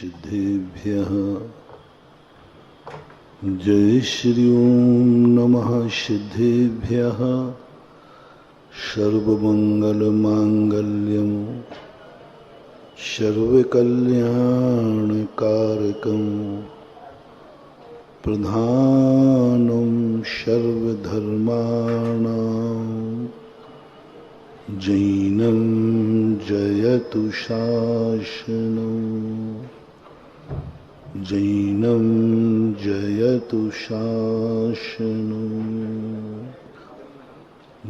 सिद्धेभ्यः जय श्री ओम नमः सिद्धेभ्यः सर्वमंगलमांगल्यं सर्वकल्याणकारकं प्रधानं सर्वधर्माणां जैनं जयतु शासनम् जैनं जयतु शासनम्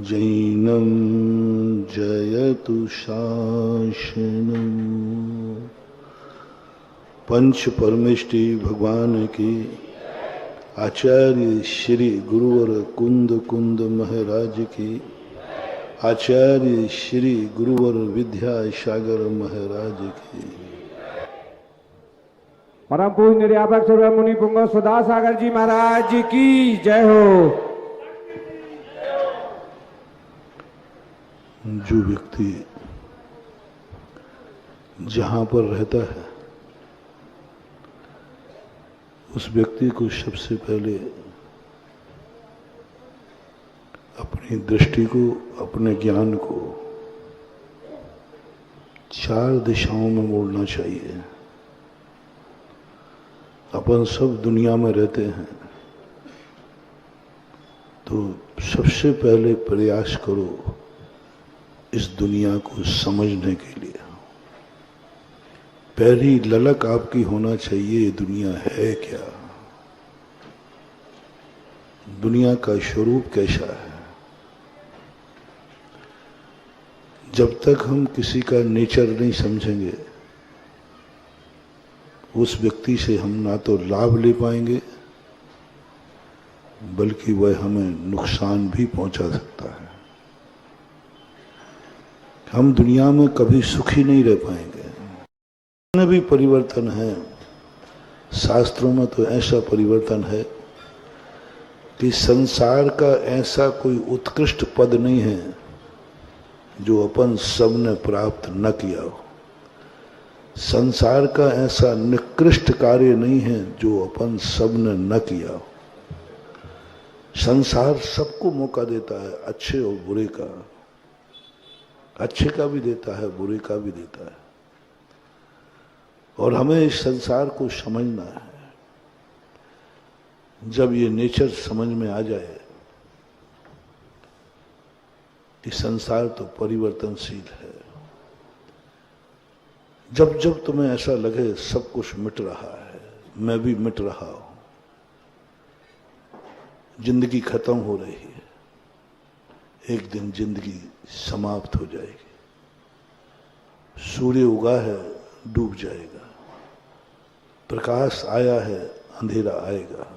जैनं जयतु शासनम्। पंच परमेष्टि भगवान की, आचार्य श्री गुरुवर कुंद कुंद महाराज की, आचार्य श्री गुरुवर विद्यासागर महाराज की, परम पूज्य निर्यापक सर्व मुनि पुंग सुधा सागर जी महाराज की जय हो। जो व्यक्ति जहां पर रहता है उस व्यक्ति को सबसे पहले अपनी दृष्टि को, अपने ज्ञान को चार दिशाओं में मोड़ना चाहिए। अपन सब दुनिया में रहते हैं तो सबसे पहले प्रयास करो इस दुनिया को समझने के लिए। पहली ललक आपकी होना चाहिए, ये दुनिया है क्या, दुनिया का स्वरूप कैसा है। जब तक हम किसी का नेचर नहीं समझेंगे उस व्यक्ति से हम ना तो लाभ ले पाएंगे बल्कि वह हमें नुकसान भी पहुंचा सकता है। हम दुनिया में कभी सुखी नहीं रह पाएंगे। में भी परिवर्तन है, शास्त्रों में तो ऐसा परिवर्तन है कि संसार का ऐसा कोई उत्कृष्ट पद नहीं है जो अपन सबने प्राप्त न किया हो। संसार का ऐसा निकृष्ट कार्य नहीं है जो अपन सबने न किया हो। संसार सबको मौका देता है, अच्छे और बुरे का, अच्छे का भी देता है, बुरे का भी देता है। और हमें इस संसार को समझना है। जब ये नेचर समझ में आ जाए कि संसार तो परिवर्तनशील है, जब जब तुम्हें ऐसा लगे सब कुछ मिट रहा है, मैं भी मिट रहा हूं, जिंदगी खत्म हो रही है, एक दिन जिंदगी समाप्त हो जाएगी। सूर्य उगा है, डूब जाएगा, प्रकाश आया है, अंधेरा आएगा।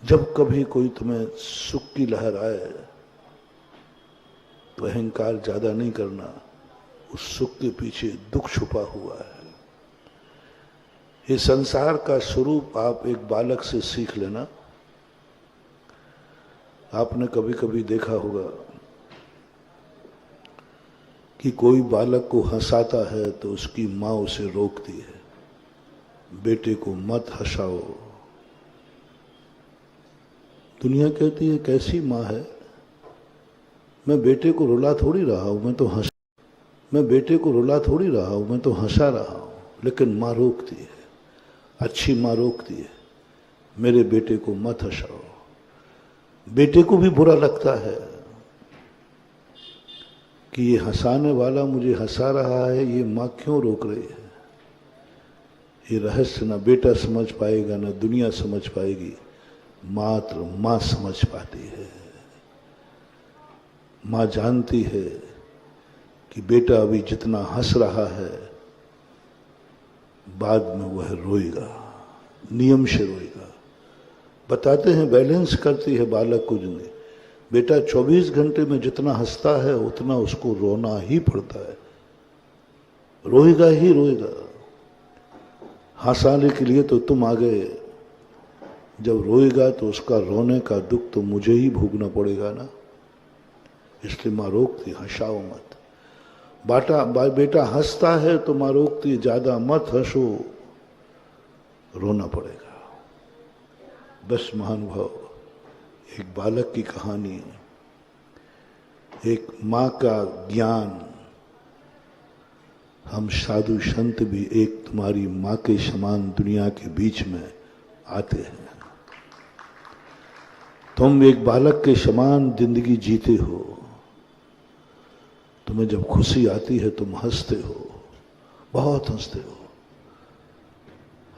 जब कभी कोई तुम्हें सुख की लहर आए तो अहंकार ज्यादा नहीं करना, उस सुख के पीछे दुख छुपा हुआ है। ये संसार का स्वरूप आप एक बालक से सीख लेना। आपने कभी कभी देखा होगा कि कोई बालक को हंसाता है तो उसकी माँ उसे रोकती है, बेटे को मत हंसाओ। दुनिया कहती है कैसी माँ है, मैं बेटे को रुला थोड़ी रहा हूं, मैं बेटे को रुला थोड़ी रहा हूं, मैं तो हंसा रहा हूं। लेकिन माँ रोकती है, अच्छी माँ रोकती है, मेरे बेटे को मत हंसाओ। बेटे को भी बुरा लगता है कि ये हंसाने वाला मुझे हंसा रहा है, ये माँ क्यों रोक रही है। ये रहस्य ना बेटा समझ पाएगा ना दुनिया समझ पाएगी, मात्र माँ समझ पाती है। माँ जानती है कि बेटा अभी जितना हंस रहा है बाद में वह रोएगा, नियम से रोएगा। बताते हैं बैलेंस करती है बालक को जिंदगी। बेटा 24 घंटे में जितना हंसता है उतना उसको रोना ही पड़ता है, रोएगा ही रोएगा। हंसाने के लिए तो तुम आ गए, जब रोएगा तो उसका रोने का दुख तो मुझे ही भोगना पड़ेगा ना। इसलिए माँ रोकती, हंसाओ मत। बेटा हंसता है तो माँ रोकती, ज्यादा मत हंसो रोना पड़ेगा। बस महानुभाव, एक बालक की कहानी, एक माँ का ज्ञान। हम साधु संत भी एक तुम्हारी माँ के समान दुनिया के बीच में आते हैं। तुम एक बालक के समान जिंदगी जीते हो। तुम्हें जब खुशी आती है तुम हंसते हो, बहुत हंसते हो।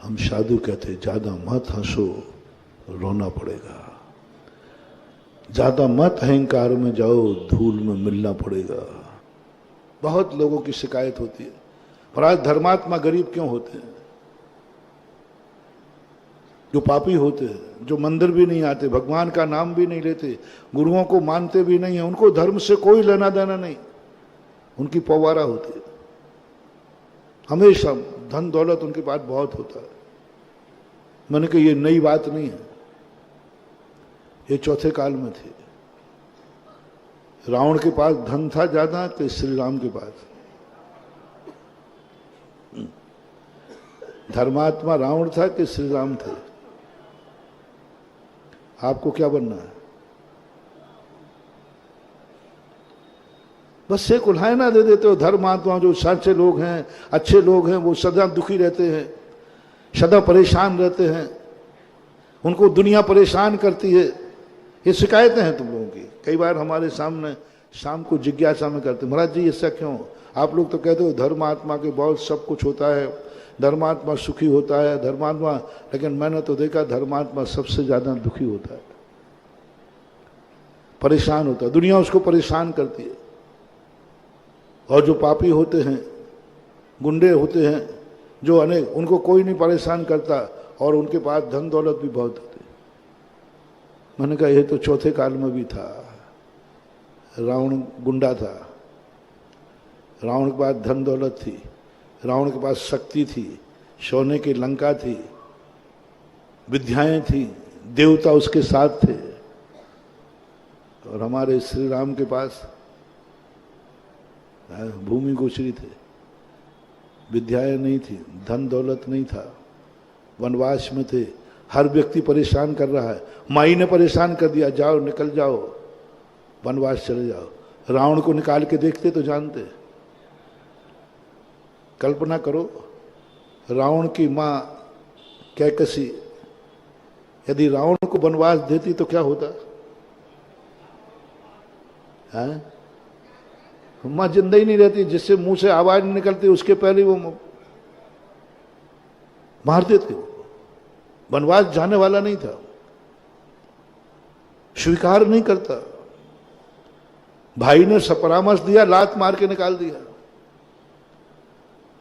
हम साधु कहते ज्यादा मत हंसो रोना पड़ेगा, ज्यादा मत अहंकार में जाओ धूल में मिलना पड़ेगा। बहुत लोगों की शिकायत होती है, पर आज धर्मात्मा गरीब क्यों होते हैं? जो पापी होते हैं, जो मंदिर भी नहीं आते, भगवान का नाम भी नहीं लेते, गुरुओं को मानते भी नहीं है, उनको धर्म से कोई लेना देना नहीं, उनकी पवारा होती है। हमेशा धन दौलत उनके पास बहुत होता है। मैंने कहा ये नई बात नहीं है, ये चौथे काल में थी। रावण के पास धन था ज्यादा तो श्री राम के पास। धर्मात्मा रावण था कि श्री राम थे? आपको क्या बनना है? बस से कुल्हायना दे देते हो। धर्मात्मा जो सच्चे लोग हैं, अच्छे लोग हैं, वो सदा दुखी रहते हैं, सदा परेशान रहते हैं, उनको दुनिया परेशान करती है। ये शिकायतें हैं तुम लोगों की। कई बार हमारे सामने शाम को जिज्ञासा में करते, महाराज जी ऐसा क्यों? आप लोग तो कहते हो धर्मात्मा के बहुत सब कुछ होता है, धर्मात्मा सुखी होता है, धर्मात्मा, लेकिन मैंने तो देखा धर्मात्मा सबसे ज्यादा दुखी होता है, परेशान होता है, दुनिया उसको परेशान करती है। और जो पापी होते हैं, गुंडे होते हैं, जो अनेक, उनको कोई नहीं परेशान करता और उनके पास धन दौलत भी बहुत होती। मैंने कहा ये तो चौथे काल में भी था। रावण गुंडा था, रावण के पास धन दौलत थी, रावण के पास शक्ति थी, सोने की लंका थी, विद्याएं थी, देवता उसके साथ थे। और हमारे श्री राम के पास भूमि गोचरी थे, विद्याएं नहीं थी, धन दौलत नहीं था, वनवास में थे। हर व्यक्ति परेशान कर रहा है, माई ने परेशान कर दिया, जाओ निकल जाओ, वनवास चले जाओ। रावण को निकाल के देखते तो जानते। कल्पना करो, रावण की मां कैकसी यदि रावण को वनवास देती तो क्या होता है? मां जिंदा ही नहीं रहती, जिससे मुंह से आवाज नहीं निकलती उसके पहले वो मार देते। वनवास जाने वाला नहीं था, स्वीकार नहीं करता। भाई ने परामर्श दिया, लात मार के निकाल दिया।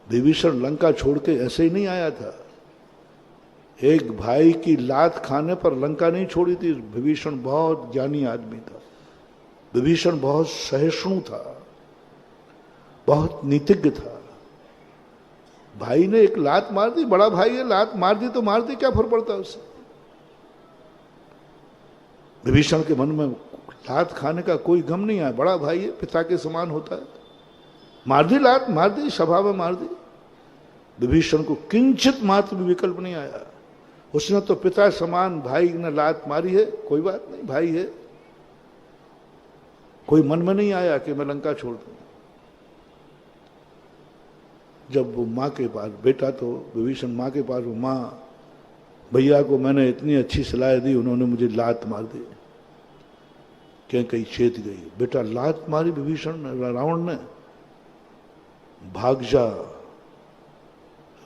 विभीषण लंका छोड़ के ऐसे ही नहीं आया था। एक भाई की लात खाने पर लंका नहीं छोड़ी थी। विभीषण बहुत ज्ञानी आदमी था, विभीषण बहुत सहिष्णु था, बहुत नीतिज्ञ था। भाई ने एक लात मार दी, बड़ा भाई है, लात मार दी तो मार दी, क्या फर्क पड़ता उससे? विभीषण के मन में लात खाने का कोई गम नहीं आया, बड़ा भाई है, पिता के समान होता है, मार दी लात, मार दी, सभा में मार दी। विभीषण को किंचित मात्र भी विकल्प नहीं आया। उसने तो पिता समान भाई ने लात मारी है, कोई बात नहीं, भाई है, कोई मन में नहीं आया कि मैं लंका छोड़ दूं। जब वो माँ के पास, बेटा तो विभीषण माँ के पास, वो माँ, भैया को मैंने इतनी अच्छी सलाह दी, उन्होंने मुझे लात मार दी, क्या कहीं चेत गई। बेटा लात मारी विभीषण ने, रावण ने, भाग जा,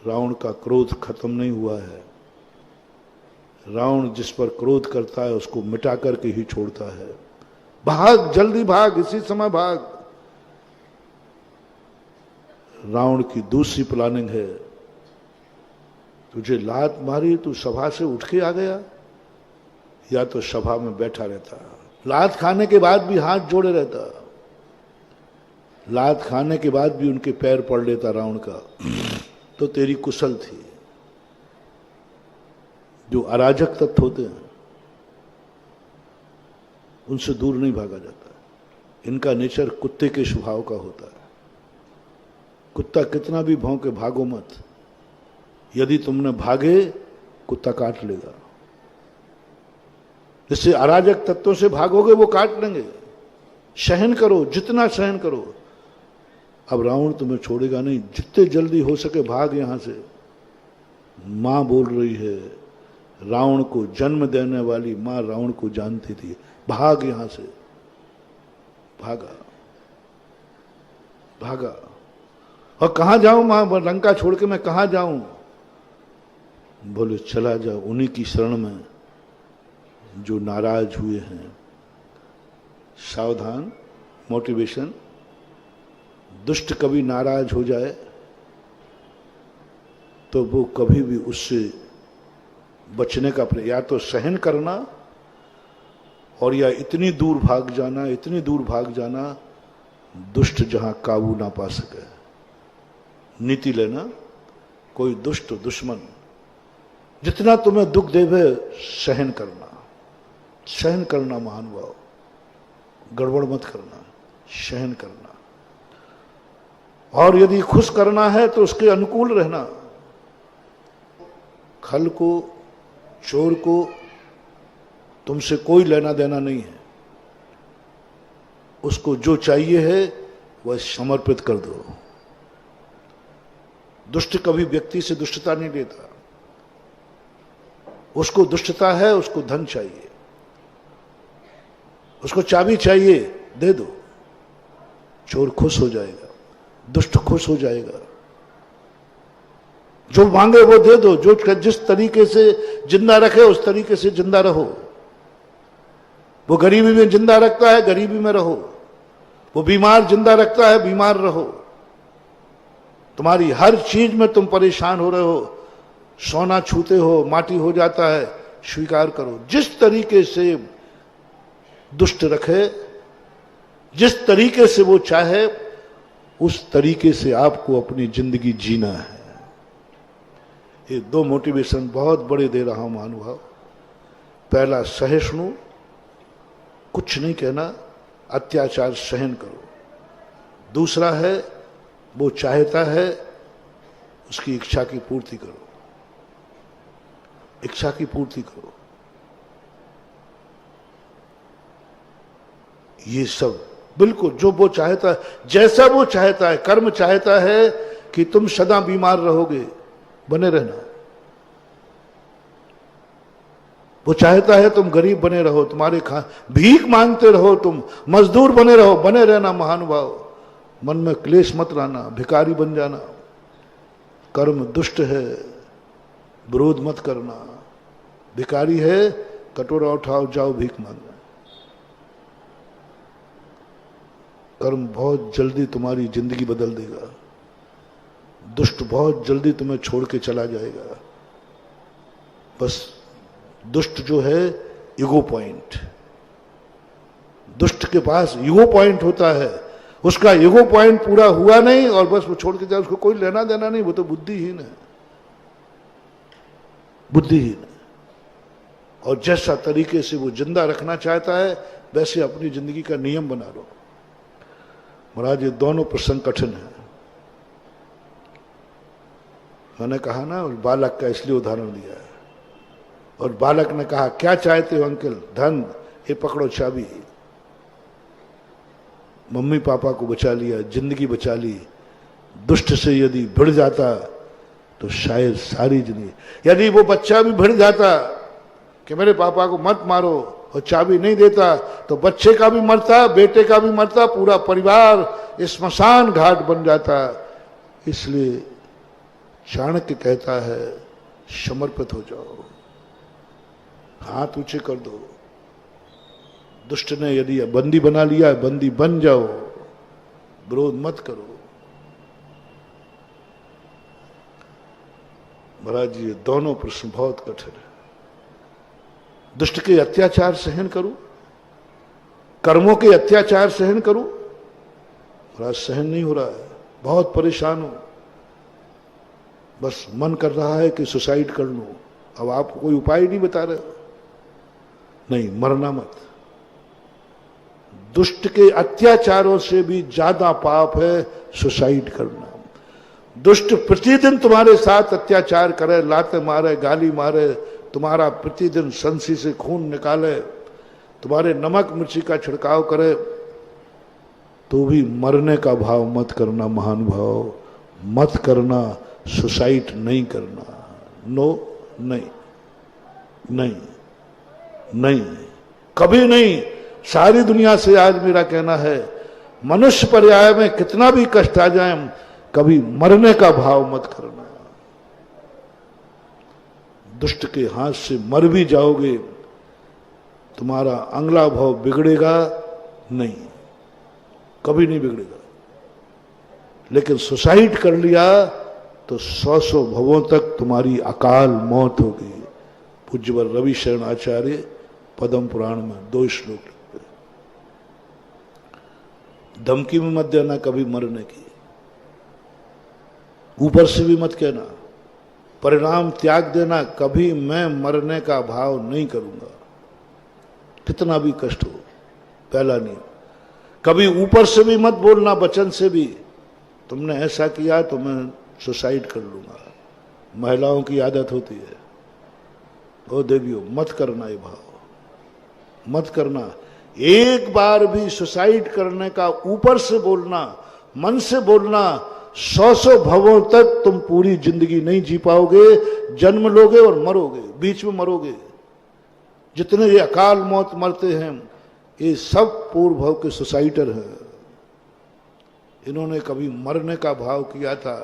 रावण का क्रोध खत्म नहीं हुआ है। रावण जिस पर क्रोध करता है उसको मिटा करके ही छोड़ता है। भाग, जल्दी भाग, इसी समय भाग। रावण की दूसरी प्लानिंग है, तुझे लात मारी, तू सभा से उठ के आ गया, या तो सभा में बैठा रहता, लात खाने के बाद भी हाथ जोड़े रहता, लात खाने के बाद भी उनके पैर पड़ लेता रावण का, तो तेरी कुशल थी। जो अराजक तत्व होते हैं उनसे दूर नहीं भागा जाता, इनका नेचर कुत्ते के स्वभाव का होता है। कुत्ता कितना भी भौंके भागो मत, यदि तुमने भागे कुत्ता काट लेगा। जिससे अराजक तत्वों से भागोगे वो काट लेंगे। सहन करो, जितना सहन करो। अब रावण तुम्हें छोड़ेगा नहीं, जितने जल्दी हो सके भाग यहां से। मां बोल रही है, रावण को जन्म देने वाली मां रावण को जानती थी, भाग यहां से। भागा भागा। और कहां जाऊं मां, लंका छोड़ के मैं कहां जाऊं? बोले चला जा उन्हीं की शरण में जो नाराज हुए हैं। सावधान, मोटिवेशन। दुष्ट कभी नाराज हो जाए तो वो कभी भी उससे बचने का या तो सहन करना और या इतनी दूर भाग जाना, इतनी दूर भाग जाना दुष्ट जहां काबू ना पा सके। नीति लेना, कोई दुष्ट दुश्मन जितना तुम्हें दुख देवे सहन करना। सहन करना महानुभाव, गड़बड़ मत करना, सहन करना। और यदि खुश करना है तो उसके अनुकूल रहना। खल को, चोर को तुमसे कोई लेना देना नहीं है। उसको जो चाहिए है वह समर्पित कर दो। दुष्ट कभी व्यक्ति से दुष्टता नहीं लेता। उसको दुष्टता है, उसको धन चाहिए, उसको चाबी चाहिए, दे दो। चोर खुश हो जाएगा, दुष्ट खुश हो जाएगा। जो मांगे वो दे दो। जो जिस तरीके से जिंदा रखे उस तरीके से जिंदा रहो। वो गरीबी में जिंदा रखता है, गरीबी में रहो। वो बीमार जिंदा रखता है, बीमार रहो। तुम्हारी हर चीज में तुम परेशान हो रहे हो, सोना छूते हो माटी हो जाता है, स्वीकार करो। जिस तरीके से दुष्ट रखे, जिस तरीके से वो चाहे, उस तरीके से आपको अपनी जिंदगी जीना है। ये दो मोटिवेशन बहुत बड़े दे रहा हूं महानुभाव। पहला, सहिष्णु, कुछ नहीं कहना, अत्याचार सहन करो। दूसरा है, वो चाहता है उसकी इच्छा की पूर्ति करो। इच्छा की पूर्ति करो। ये सब बिल्कुल जो वो चाहता है, जैसा वो चाहता है। कर्म चाहता है कि तुम सदा बीमार रहोगे, बने रहना। वो चाहता है तुम गरीब बने रहो, तुम्हारे भीख मांगते रहो, तुम मजदूर बने रहो, बने रहना महानुभाव। मन में क्लेश मत लाना, भिखारी बन जाना। कर्म दुष्ट है, विरोध मत करना। भिखारी है, कटोरा उठाओ जाओ भीख मांगना। कर्म बहुत जल्दी तुम्हारी जिंदगी बदल देगा। दुष्ट बहुत जल्दी तुम्हें छोड़ के चला जाएगा। बस दुष्ट जो है ईगो पॉइंट, दुष्ट के पास ईगो पॉइंट होता है। उसका ईगो पॉइंट पूरा हुआ नहीं और बस वो छोड़ के जाए, उसको कोई लेना देना नहीं। वो तो बुद्धिहीन है, बुद्धिहीन है। और जैसा तरीके से वो जिंदा रखना चाहता है वैसे अपनी जिंदगी का नियम बना लो। महाराज ये दोनों प्रसंग कठिन है। मैंने कहा ना, बालक का इसलिए उदाहरण दिया है। और बालक ने कहा क्या चाहते हो अंकल? धन। ये पकड़ो चाबी। मम्मी पापा को बचा लिया, जिंदगी बचा ली। दुष्ट से यदि भिड़ जाता तो शायद सारी जिंदगी, यदि वो बच्चा भी भिड़ जाता कि मेरे पापा को मत मारो और चाबी नहीं देता, तो बच्चे का भी मरता, बेटे का भी मरता, पूरा परिवार स्मशान घाट बन जाता। इसलिए चाणक्य कहता है समर्पित हो जाओ, हाथ ऊंचे कर दो। दुष्ट ने यदि बंदी बना लिया, बंदी बन जाओ, विरोध मत करो। महाराज ये दोनों प्रश्न बहुत कठिन है। दुष्ट के अत्याचार सहन करूं, कर्मों के अत्याचार सहन करूं, महाराज सहन नहीं हो रहा है। बहुत परेशान हूं। बस मन कर रहा है कि सुसाइड कर लूं। अब आप कोई उपाय नहीं बता रहे हो। नहीं, मरना मत। दुष्ट के अत्याचारों से भी ज्यादा पाप है सुसाइड करना। दुष्ट प्रतिदिन तुम्हारे साथ अत्याचार करे, लाते मारे, गाली मारे, तुम्हारा प्रतिदिन संसी से खून निकाले, तुम्हारे नमक मिर्ची का छिड़काव करे, तो भी मरने का भाव मत करना महानुभाव, मत करना, सुसाइड नहीं करना। नो, नहीं, नहीं, नहीं, कभी नहीं। सारी दुनिया से आज मेरा कहना है, मनुष्य पर्याय में कितना भी कष्ट आ जाए, कभी मरने का भाव मत करना। दुष्ट के हाथ से मर भी जाओगे, तुम्हारा अगला भाव बिगड़ेगा नहीं, कभी नहीं बिगड़ेगा। लेकिन सुसाइड कर लिया तो 100 भवों तक तुम्हारी अकाल मौत होगी। पूज्यवर रवि शरण आचार्य पद्म पुराण में 2 श्लोक लिखते। धमकी में मत देना कभी मरने की, ऊपर से भी मत कहना, परिणाम त्याग देना, कभी मैं मरने का भाव नहीं करूंगा, कितना भी कष्ट हो। पहला नियम। कभी ऊपर से भी मत बोलना, वचन से भी, तुमने ऐसा किया तो मैं सुसाइड कर लूंगा। महिलाओं की आदत होती है, ओ देवियों मत करना, ये भाव मत करना। एक बार भी सुसाइड करने का ऊपर से बोलना, मन से बोलना, 100 भवों तक तुम पूरी जिंदगी नहीं जी पाओगे। जन्म लोगे और मरोगे, बीच में मरोगे। जितने ये अकाल मौत मरते हैं, ये सब पूर्व भव के सुसाइडर हैं। इन्होंने कभी मरने का भाव किया था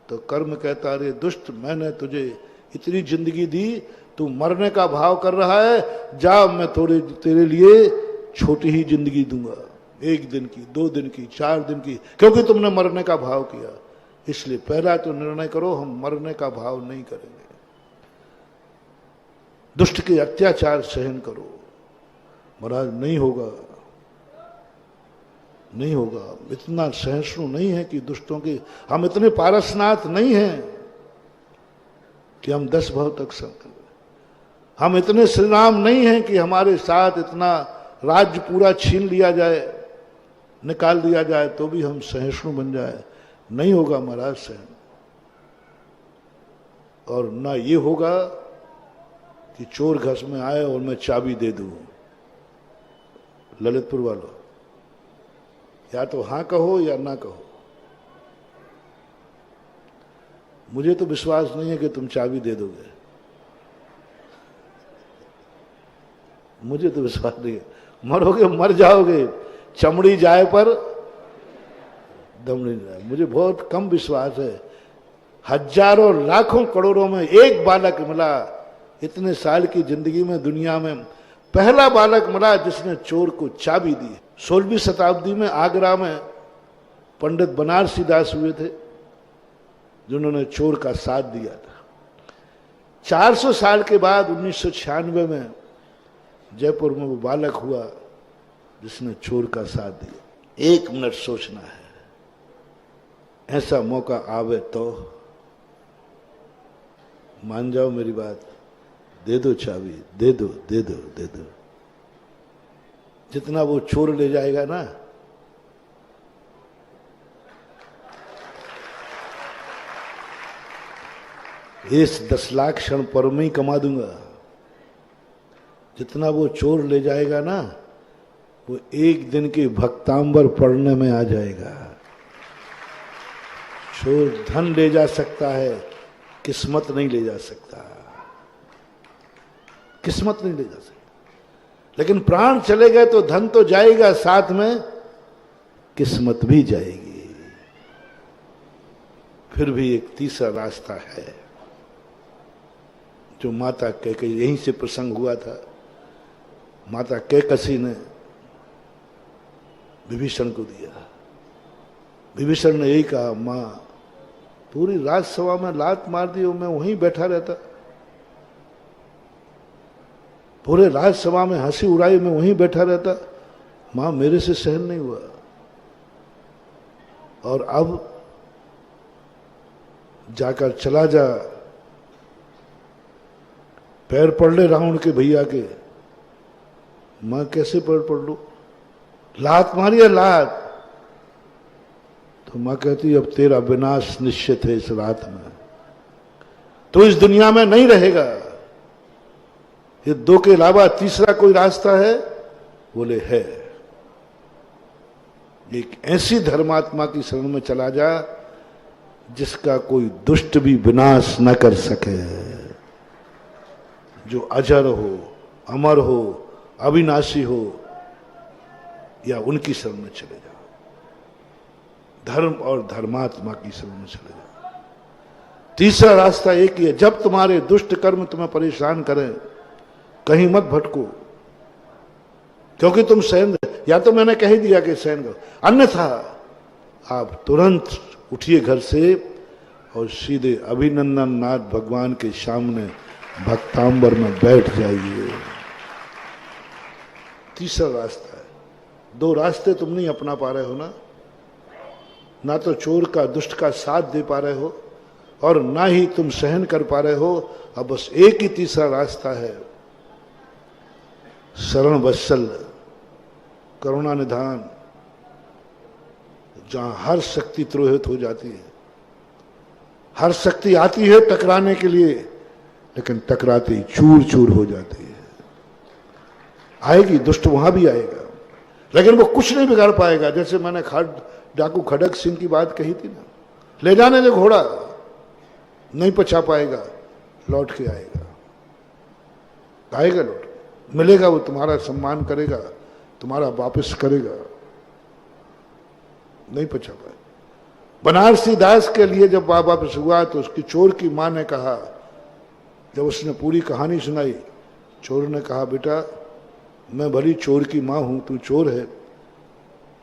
तो कर्म कहता, अरे दुष्ट, मैंने तुझे इतनी जिंदगी दी, तू मरने का भाव कर रहा है, जा मैं तेरे लिए छोटी ही जिंदगी दूंगा, 1 दिन की, 2 दिन की, 4 दिन की, क्योंकि तुमने मरने का भाव किया। इसलिए पहला तो निर्णय करो, हम मरने का भाव नहीं करेंगे। दुष्ट के अत्याचार सहन करो। महाराज नहीं होगा, नहीं होगा। इतना सहिष्णु नहीं है कि दुष्टों के, हम इतने पारसनाथ नहीं हैं कि हम 10 भाव तक सहन करें। हम इतने श्री राम नहीं हैं कि हमारे साथ इतना राज्य पूरा छीन लिया जाए, निकाल दिया जाए तो भी हम सहिष्णु बन जाए। नहीं होगा महाराज सहन। और ना ये होगा कि चोर घस में आए और मैं चाबी दे दूं। ललितपुर वालों, या तो हां कहो या ना कहो। मुझे तो विश्वास नहीं है कि तुम चाबी दे दोगे, मुझे तो विश्वास नहीं है। मरोगे, मर जाओगे, चमड़ी जाए पर दम नहीं जाए। मुझे बहुत कम विश्वास है। हजारों लाखों करोड़ों में एक बालक मिला इतने साल की जिंदगी में, दुनिया में पहला बालक मिला जिसने चोर को चाबी दी। 16वीं शताब्दी में आगरा में पंडित बनारसी दास हुए थे जिन्होंने चोर का साथ दिया था। 400 साल के बाद 1996 में जयपुर में वो बालक हुआ जिसने चोर का साथ दिया। 1 मिनट सोचना है, ऐसा मौका आवे तो मान जाओ मेरी बात, दे दो चाबी, दे दो, दे दो, दे दो। जितना वो चोर ले जाएगा ना, इस 10 लाख क्षण पर में ही कमा दूंगा। जितना वो चोर ले जाएगा ना, वो 1 दिन के भक्तांबर पढ़ने में आ जाएगा। चोर धन ले जा सकता है, किस्मत नहीं ले जा सकता, किस्मत नहीं ले जा सकता। लेकिन प्राण चले गए तो धन तो जाएगा, साथ में किस्मत भी जाएगी। फिर भी एक तीसरा रास्ता है जो माता कैकेयी, यहीं से प्रसंग हुआ था। माता कैकसी ने विभीषण को दिया। विभीषण ने यही कहा, मां पूरी राजसभा में लात मार दी और मैं वहीं बैठा रहता, पूरे राज्यसभा में हंसी उड़ाई में वहीं बैठा रहता, मां मेरे से सहन नहीं हुआ। और अब जाकर चला जा, पैर पड़ ले रावण के भैया के। मां कैसे पैर पड़ लू? लात मारी है लात, तो तो मां कहती अब तेरा विनाश निश्चित है इस रात में, तो इस दुनिया में नहीं रहेगा। ये दो के अलावा तीसरा कोई रास्ता है? बोले है। एक ऐसी धर्मात्मा की शरण में चला जा जिसका कोई दुष्ट भी विनाश न कर सके, जो अजर हो, अमर हो, अविनाशी हो, या उनकी शरण में चले जाओ। धर्म और धर्मात्मा की शरण में चले जाओ। तीसरा रास्ता एक ही है, जब तुम्हारे दुष्ट कर्म तुम्हें परेशान करें कहीं मत भटको, क्योंकि तुम सहन, या तो मैंने कह ही दिया कि सहन करो, अन्यथा आप तुरंत उठिए घर से और सीधे अभिनंदन नाथ भगवान के सामने भक्तांबर में बैठ जाइए। तीसरा रास्ता है। दो रास्ते तुम नहीं अपना पा रहे हो ना तो चोर का, दुष्ट का साथ दे पा रहे हो और ना ही तुम सहन कर पा रहे हो। अब बस एक ही तीसरा रास्ता है, शरण वत्सल करुणा निधान, जहां हर शक्ति त्रोहित हो जाती है। हर शक्ति आती है टकराने के लिए, लेकिन टकराते ही चूर चूर हो जाती है। आएगी, दुष्ट वहां भी आएगा, लेकिन वो कुछ नहीं बिगाड़ पाएगा। जैसे मैंने डाकू खड़क सिंह की बात कही थी ना, ले जाने दे घोड़ा, नहीं पचा पाएगा, लौट के आएगा। आएगा, लौट मिलेगा, वो तुम्हारा सम्मान करेगा, तुम्हारा वापस करेगा। नहीं पचा पाएगा। बनारसी दास के लिए जब वापस हुआ तो उसकी चोर की मां ने कहा, जब उसने पूरी कहानी सुनाई, चोर ने कहा, बेटा मैं भली चोर की मां हूं, तू चोर है,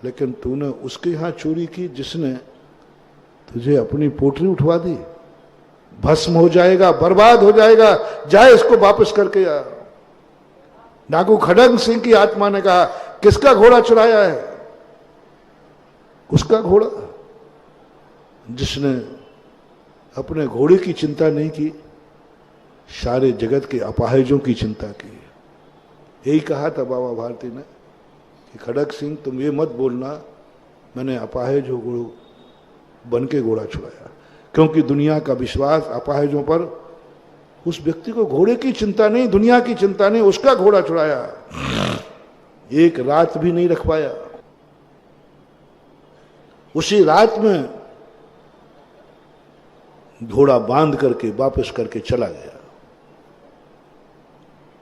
लेकिन तूने उसके यहां चोरी की जिसने तुझे अपनी पोटली उठवा दी। भस्म हो जाएगा, बर्बाद हो जाएगा, जाए इसको वापस करके आ। डाकू खड़क सिंह की आत्मा ने कहा, किसका घोड़ा चुराया है? उसका घोड़ा जिसने अपने घोड़े की चिंता नहीं की, सारे जगत के अपाहिजों की चिंता की। यही कहा था बाबा भारती ने कि खड़क सिंह तुम ये मत बोलना मैंने अपाहिज हो बन के घोड़ा छुड़ाया, क्योंकि दुनिया का विश्वास अपाहिजों पर। उस व्यक्ति को घोड़े की चिंता नहीं, दुनिया की चिंता नहीं, उसका घोड़ा छुड़ाया। एक रात भी नहीं रख पाया। उसी रात में घोड़ा बांध करके वापस करके चला गया,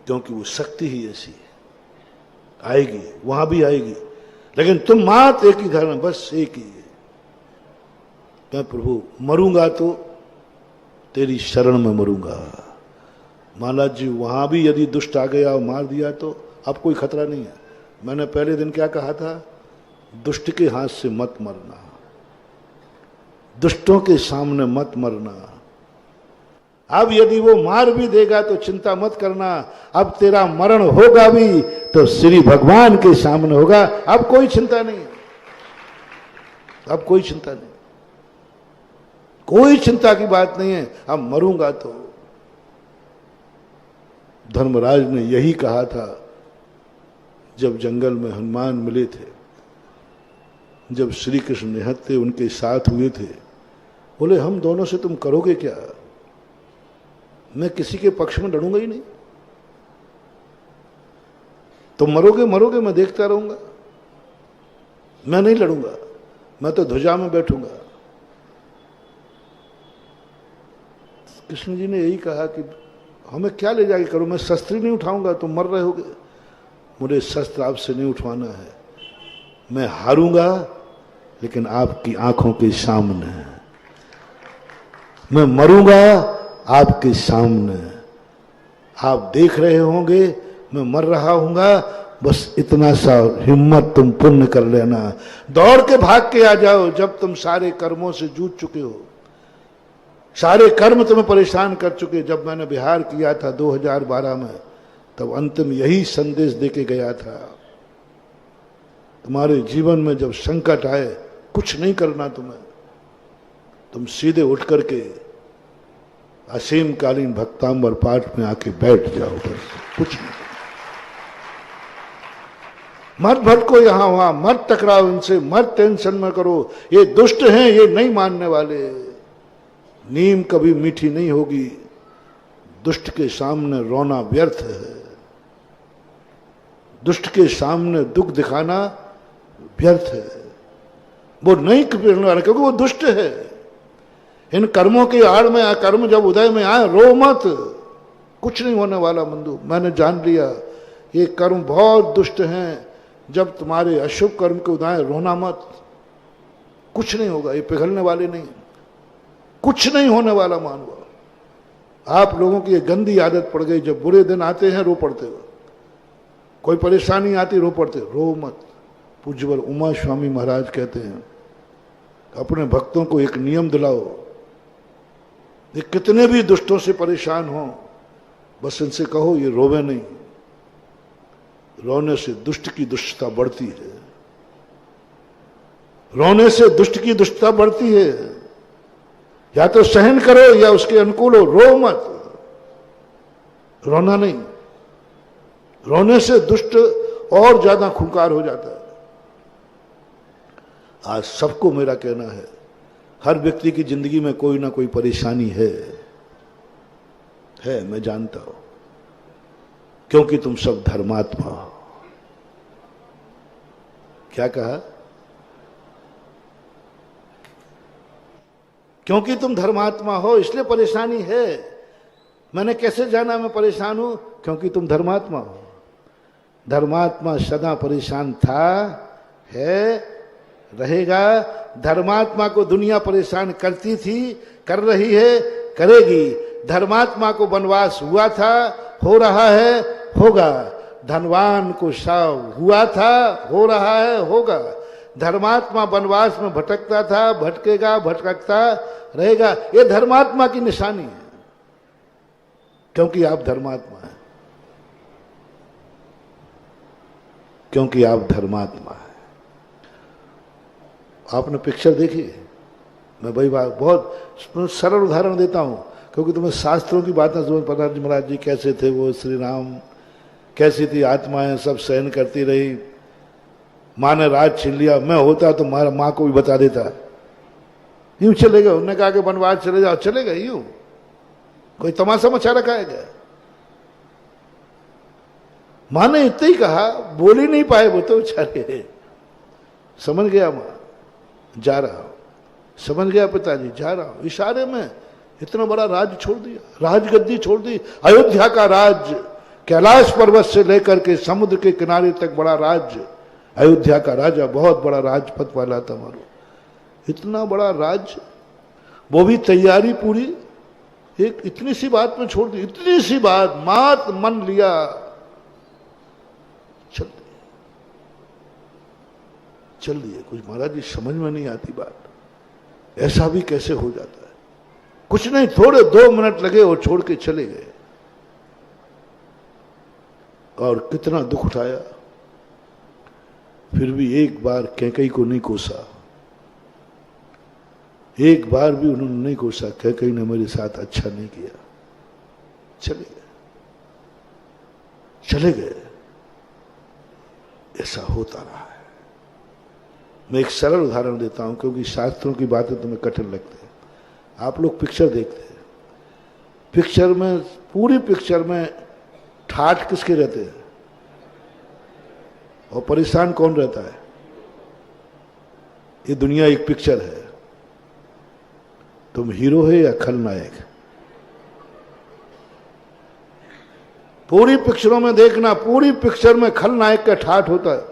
क्योंकि वो शक्ति ही ऐसी है। आएगी, वहां भी आएगी, लेकिन तुम मात एक ही घर में, बस एक ही है। मैं प्रभु मरूंगा तो तेरी शरण में मरूंगा। महाराज जी वहां भी यदि दुष्ट आ गया और मार दिया तो अब कोई खतरा नहीं है। मैंने पहले दिन क्या कहा था? दुष्ट के हाथ से मत मरना, दुष्टों के सामने मत मरना। अब यदि वो मार भी देगा तो चिंता मत करना, अब तेरा मरण होगा भी तो श्री भगवान के सामने होगा। अब कोई चिंता नहीं, अब कोई चिंता नहीं, कोई चिंता की बात नहीं है। अब मरूंगा तो। धर्मराज ने यही कहा था जब जंगल में हनुमान मिले थे, जब श्री कृष्ण निहत्थे उनके साथ हुए थे। बोले हम दोनों से तुम करोगे क्या? मैं किसी के पक्ष में लड़ूंगा ही नहीं। तुम मरोगे मरोगे, मैं देखता रहूंगा, मैं नहीं लड़ूंगा, मैं तो ध्वजा में बैठूंगा। कृष्ण जी ने यही कहा कि हमें क्या ले जाके करो, मैं शस्त्र नहीं उठाऊंगा, तुम मर रहे होगे। मुझे शस्त्र आपसे नहीं उठवाना है, मैं हारूंगा लेकिन आपकी आंखों के सामने, मैं मरूंगा आपके सामने। आप देख रहे होंगे मैं मर रहा हूंगा, बस इतना सा हिम्मत तुम पुण्य कर लेना, दौड़ के भाग के आ जाओ। जब तुम सारे कर्मों से जूझ चुके हो, सारे कर्म तुम्हें परेशान कर चुके। जब मैंने बिहार किया था 2012 में, तब अंतिम यही संदेश देके गया था, तुम्हारे जीवन में जब संकट आए कुछ नहीं करना तुम्हें, तुम सीधे उठ करके असीम कालीन भक्तांबर पाठ में आके बैठ जाओ, बस कुछ नहीं। मत भटको यहां वहां, मत टकराओ इनसे, मत टेंशन में करो, ये दुष्ट हैं, ये नहीं मानने वाले। नीम कभी मीठी नहीं होगी, दुष्ट के सामने रोना व्यर्थ है, दुष्ट के सामने दुख दिखाना व्यर्थ है। वो नहीं पिघलने वाला क्योंकि वो दुष्ट है। इन कर्मों की आड़ में कर्म जब उदय में आए, रो मत, कुछ नहीं होने वाला बंधु। मैंने जान लिया ये कर्म बहुत दुष्ट हैं। जब तुम्हारे अशुभ कर्म के उदय, रोना मत, कुछ नहीं होगा, ये पिघलने वाले नहीं, कुछ नहीं होने वाला मानव। आप लोगों की ये गंदी आदत पड़ गई, जब बुरे दिन आते हैं रो पड़ते हो, कोई परेशानी आती रो पड़ते, रो मत। पूज्यवर उमा स्वामी महाराज कहते हैं अपने भक्तों को एक नियम दिलाओ, ये कितने भी दुष्टों से परेशान हो, बस इनसे कहो ये रोवे नहीं। रोने से दुष्ट की दुष्टता बढ़ती है, रोने से दुष्ट की दुष्टता बढ़ती है। या तो सहन करो या उसके अनुकूल हो, रो मत, रोना नहीं। रोने से दुष्ट और ज्यादा खूंखार हो जाता है। आज सबको मेरा कहना है, हर व्यक्ति की जिंदगी में कोई ना कोई परेशानी है, मैं जानता हूं, क्योंकि तुम सब धर्मात्मा हो। क्या कहा? क्योंकि तुम धर्मात्मा हो इसलिए परेशानी है। मैंने कैसे जाना मैं परेशान हूं? क्योंकि तुम धर्मात्मा हो। धर्मात्मा सदा परेशान था, है, रहेगा। धर्मात्मा को दुनिया परेशान करती थी, कर रही है, करेगी। धर्मात्मा को वनवास हुआ था, हो रहा है, होगा। धनवान को शाव हुआ था, हो रहा है, होगा। धर्मात्मा वनवास में भटकता था, भटकेगा, भटकता रहेगा। ये धर्मात्मा की निशानी है, क्योंकि आप धर्मात्मा हैं, क्योंकि आप धर्मात्मा हैं। आपने पिक्चर देखी? मैं भाई बहुत सरल उदाहरण देता हूं, क्योंकि तुम्हें शास्त्रों की बातें समझ पता। महाराज जी कैसे थे वो, श्री राम कैसी थी आत्माएं, सब सहन करती रही। माँ ने राज छीन लिया, मैं होता तो माँ को भी बता देता, यूं चले गए। उन्होंने कहा कि वनवास चले जाओ, चले गए यूं। कोई तमाशा मचा रखा है क्या? माँ ने इतना ही कहा, बोल ही नहीं पाए वो तो बेचारे। समझ गया माँ, जा रहा हूं। समझ गया पिताजी, जा रहा हूं। इशारे में इतना बड़ा राज छोड़ दिया, राजगद्दी छोड़ दी। अयोध्या का राज, कैलाश पर्वत से लेकर के समुद्र के किनारे तक बड़ा राज्य। अयोध्या का राजा बहुत बड़ा राजपथ वाला था मारो। इतना बड़ा राज्य, वो भी तैयारी पूरी एक इतनी सी बात में छोड़ दी। इतनी सी बात, मात मन लिया, चल दिए। कुछ महाराज जी समझ में नहीं आती बात, ऐसा भी कैसे हो जाता है? कुछ नहीं, थोड़े 2 मिनट लगे और छोड़ के चले गए। और कितना दुख उठाया, फिर भी एक बार कैकेयी को नहीं कोसा। एक बार भी उन्होंने नहीं कोसा, कैकेयी ने मेरे साथ अच्छा नहीं किया। चले गए, चले गए। ऐसा होता रहा है। मैं एक सरल उदाहरण देता हूं, क्योंकि शास्त्रों की बातें तुम्हें कठिन लगते हैं। आप लोग पिक्चर देखते हैं, पिक्चर में, पूरी पिक्चर में ठाठ किसके रहते हैं और परेशान कौन रहता है? ये दुनिया एक पिक्चर है। तुम हीरो है या खलनायक? पूरी पिक्चरों में देखना, पूरी पिक्चर में खलनायक का ठाठ होता है,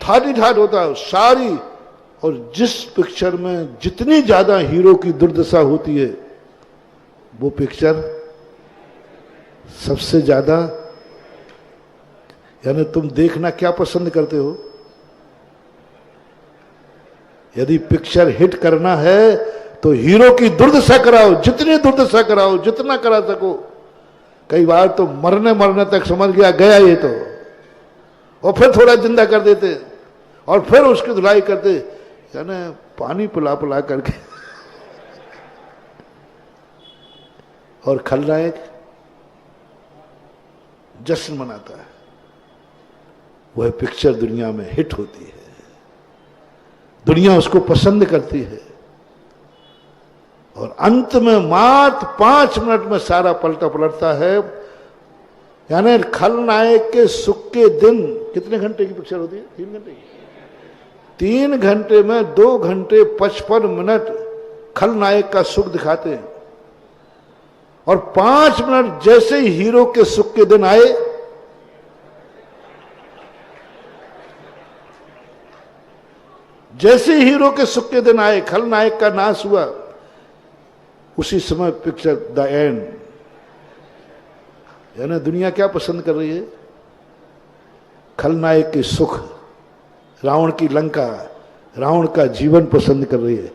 ठाठ ही ठाठ होता है सारी। और जिस पिक्चर में जितनी ज्यादा हीरो की दुर्दशा होती है, वो पिक्चर सबसे ज्यादा, यानी तुम देखना क्या पसंद करते हो? यदि पिक्चर हिट करना है तो हीरो की दुर्दशा कराओ, जितनी दुर्दशा कराओ, जितना करा सको। कई बार तो मरने मरने तक समझ गया ये तो, और फिर थोड़ा जिंदा कर देते, और फिर उसकी धुलाई करते, यानी पानी पिला पिला करके। और खलनायक जश्न मनाता है, वह पिक्चर दुनिया में हिट होती है, दुनिया उसको पसंद करती है, और अंत में मात्र 5 मिनट में सारा पलटा पलटता है। यानी खलनायक के सुख के दिन, कितने घंटे की पिक्चर होती है? 3 घंटे की। 3 घंटे में 2 घंटे 55 मिनट खलनायक का सुख दिखाते हैं, और 5 मिनट जैसे ही हीरो के सुख के दिन आए, जैसे ही हीरो के सुख के दिन आए, खलनायक का नाश हुआ, उसी समय पिक्चर द एंड। यानी दुनिया क्या पसंद कर रही है? खलनायक के सुख, रावण की लंका, रावण का जीवन पसंद कर रही है।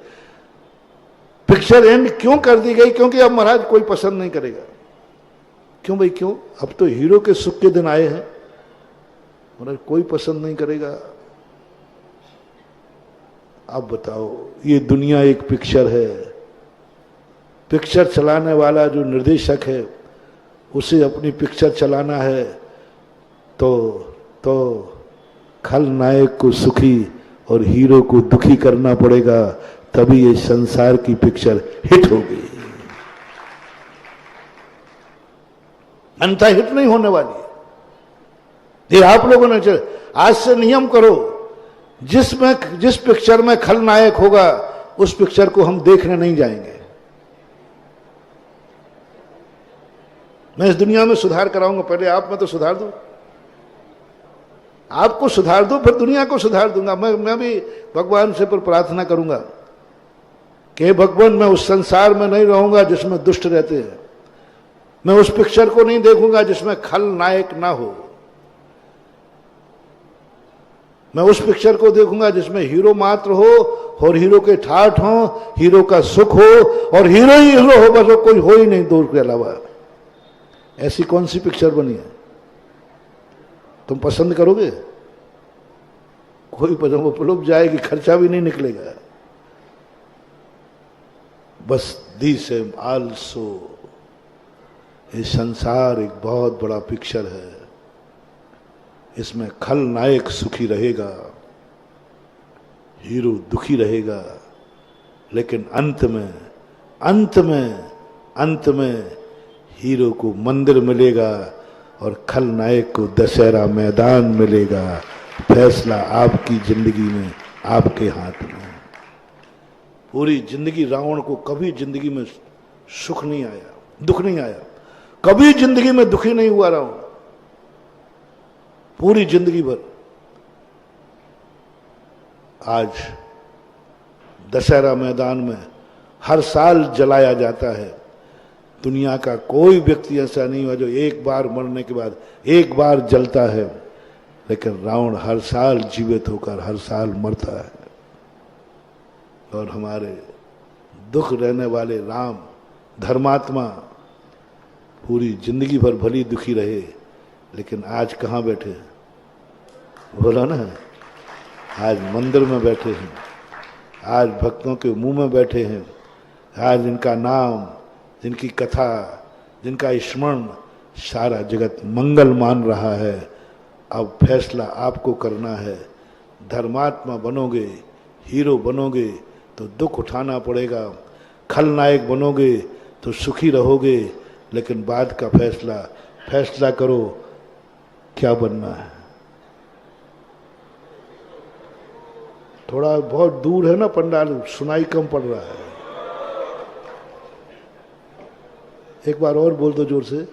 पिक्चर एंड क्यों कर दी गई? क्योंकि अब महाराज कोई पसंद नहीं करेगा। क्यों भाई क्यों? अब तो हीरो के सुख के दिन आए हैं, महाराज कोई पसंद नहीं करेगा। अब बताओ, ये दुनिया एक पिक्चर है, पिक्चर चलाने वाला जो निर्देशक है उसे अपनी पिक्चर चलाना है, तो खलनायक को सुखी और हीरो को दुखी करना पड़ेगा, तभी ये संसार की पिक्चर हिट होगी। अन्यथा हिट नहीं होने वाली। ये आप लोगों ने आज से नियम करो, जिस पिक्चर में खलनायक होगा उस पिक्चर को हम देखने नहीं जाएंगे। मैं इस दुनिया में सुधार कराऊंगा, पहले आप में तो सुधार दूं, आपको सुधार दूं, फिर दुनिया को सुधार दूंगा। मैं भी भगवान से पर प्रार्थना करूंगा कि भगवान, मैं उस संसार में नहीं रहूंगा जिसमें दुष्ट रहते हैं, मैं उस पिक्चर को नहीं देखूंगा जिसमें खलनायक ना हो, मैं उस पिक्चर को देखूंगा जिसमें हीरो मात्र हो और हीरो के ठाठ हो, हीरो का सुख हो और हीरो ही हीरो हो, बस कोई हो ही नहीं दो के अलावा। ऐसी कौन सी पिक्चर बनी है? तुम पसंद करोगे? कोई पसंद, वो पुलुप जाएगी, खर्चा भी नहीं निकलेगा। बस दी सेम आल्सो, ये संसार एक बहुत बड़ा पिक्चर है, इसमें खलनायक सुखी रहेगा, हीरो दुखी रहेगा, लेकिन अंत में हीरो को मंदिर मिलेगा और खलनायक को दशहरा मैदान मिलेगा। फैसला आपकी जिंदगी में, आपके हाथ में। पूरी जिंदगी रावण को कभी जिंदगी में सुख नहीं आया, दुख नहीं आया, कभी जिंदगी में दुखी नहीं हुआ रावण, पूरी जिंदगी भर। आज दशहरा मैदान में हर साल जलाया जाता है। दुनिया का कोई व्यक्ति ऐसा नहीं हुआ जो एक बार मरने के बाद एक बार जलता है, लेकिन रावण हर साल जीवित होकर हर साल मरता है। और हमारे दुख रहने वाले राम धर्मात्मा पूरी जिंदगी भर भली दुखी रहे, लेकिन आज कहाँ बैठे? बोला ना, आज मंदिर में बैठे हैं, आज भक्तों के मुंह में बैठे हैं, आज इनका नाम, जिनकी कथा, जिनका स्मरण सारा जगत मंगल मान रहा है। अब फैसला आपको करना है। धर्मात्मा बनोगे, हीरो बनोगे तो दुख उठाना पड़ेगा, खलनायक बनोगे तो सुखी रहोगे, लेकिन बाद का फैसला करो क्या बनना है। थोड़ा बहुत दूर है ना पंडाल, सुनाई कम पड़ रहा है। एक बार और बोल दो जोर से,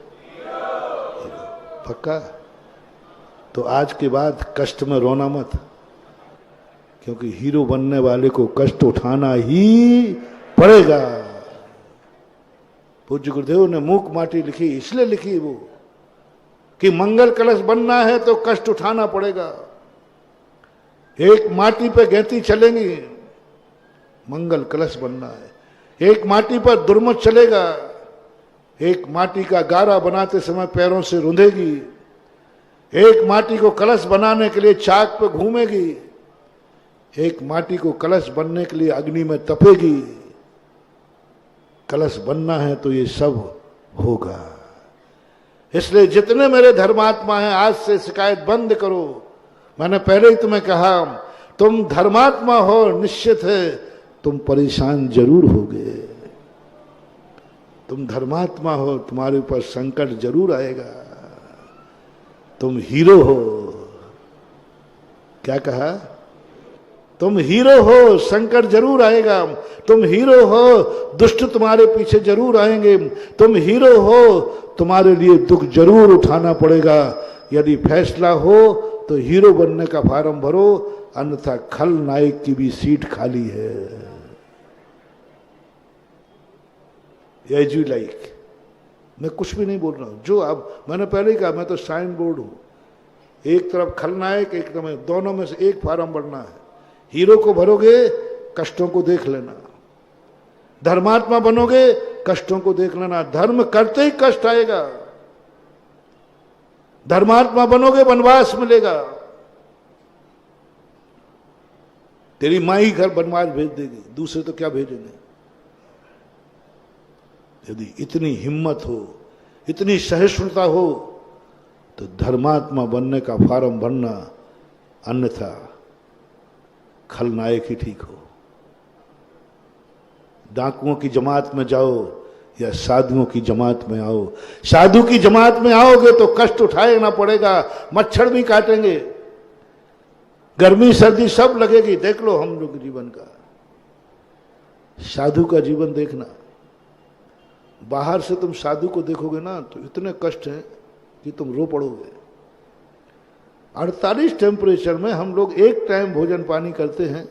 पक्का? तो आज के बाद कष्ट में रोना मत, क्योंकि हीरो बनने वाले को कष्ट उठाना ही पड़ेगा। पूज्य गुरुदेव ने मूक माटी लिखी, इसलिए लिखी वो कि मंगल कलश बनना है तो कष्ट उठाना पड़ेगा। एक माटी पे गैती चलेंगी, मंगल कलश बनना है। एक माटी पर दुर्मत चलेगा, एक माटी का गारा बनाते समय पैरों से रूंधेगी, एक माटी को कलश बनाने के लिए चाक पे घूमेगी, एक माटी को कलश बनने के लिए अग्नि में तपेगी। कलश बनना है तो ये सब होगा। इसलिए जितने मेरे धर्मात्मा हैं, आज से शिकायत बंद करो, मैंने पहले ही तुम्हें कहा, तुम धर्मात्मा हो, निश्चित है तुम परेशान जरूर होगे। तुम धर्मात्मा हो, तुम्हारे ऊपर संकट जरूर आएगा। तुम हीरो हो। क्या कहा? तुम हीरो हो, संकट जरूर आएगा। तुम हीरो हो, दुष्ट तुम्हारे पीछे जरूर आएंगे। तुम हीरो हो, तुम्हारे लिए दुख जरूर उठाना पड़ेगा। यदि फैसला हो तो हीरो बनने का फार्म भरो, अन्यथा खलनायक की भी सीट खाली है। As you like. मैं कुछ भी नहीं बोल रहा हूं, जो आप, मैंने पहले ही कहा, मैं तो साइन बोर्ड हूं। एक तरफ खलनायक, एक तरफ, दोनों में से एक फार्म भरना है। हीरो को भरोगे, कष्टों को देख लेना। धर्मात्मा बनोगे, कष्टों को देख लेना। धर्म करते ही कष्ट आएगा। धर्मात्मा बनोगे, वनवास मिलेगा। तेरी मां ही घर वनवास भेज देगी, दूसरे तो क्या भेजेंगे। यदि इतनी हिम्मत हो, इतनी सहिष्णुता हो, तो धर्मात्मा बनने का फार्म भरना, अन्यथा खलनायक ही ठीक हो। डाकुओं की जमात में जाओ या साधुओं की जमात में आओ। साधु की जमात में आओगे तो कष्ट उठाना पड़ेगा, मच्छर भी काटेंगे, गर्मी सर्दी सब लगेगी। देख लो हम लोग जीवन का, साधु का जीवन देखना। बाहर से तुम साधु को देखोगे ना तो इतने कष्ट हैं कि तुम रो पड़ोगे। 48 टेम्परेचर में हम लोग एक टाइम भोजन पानी करते हैं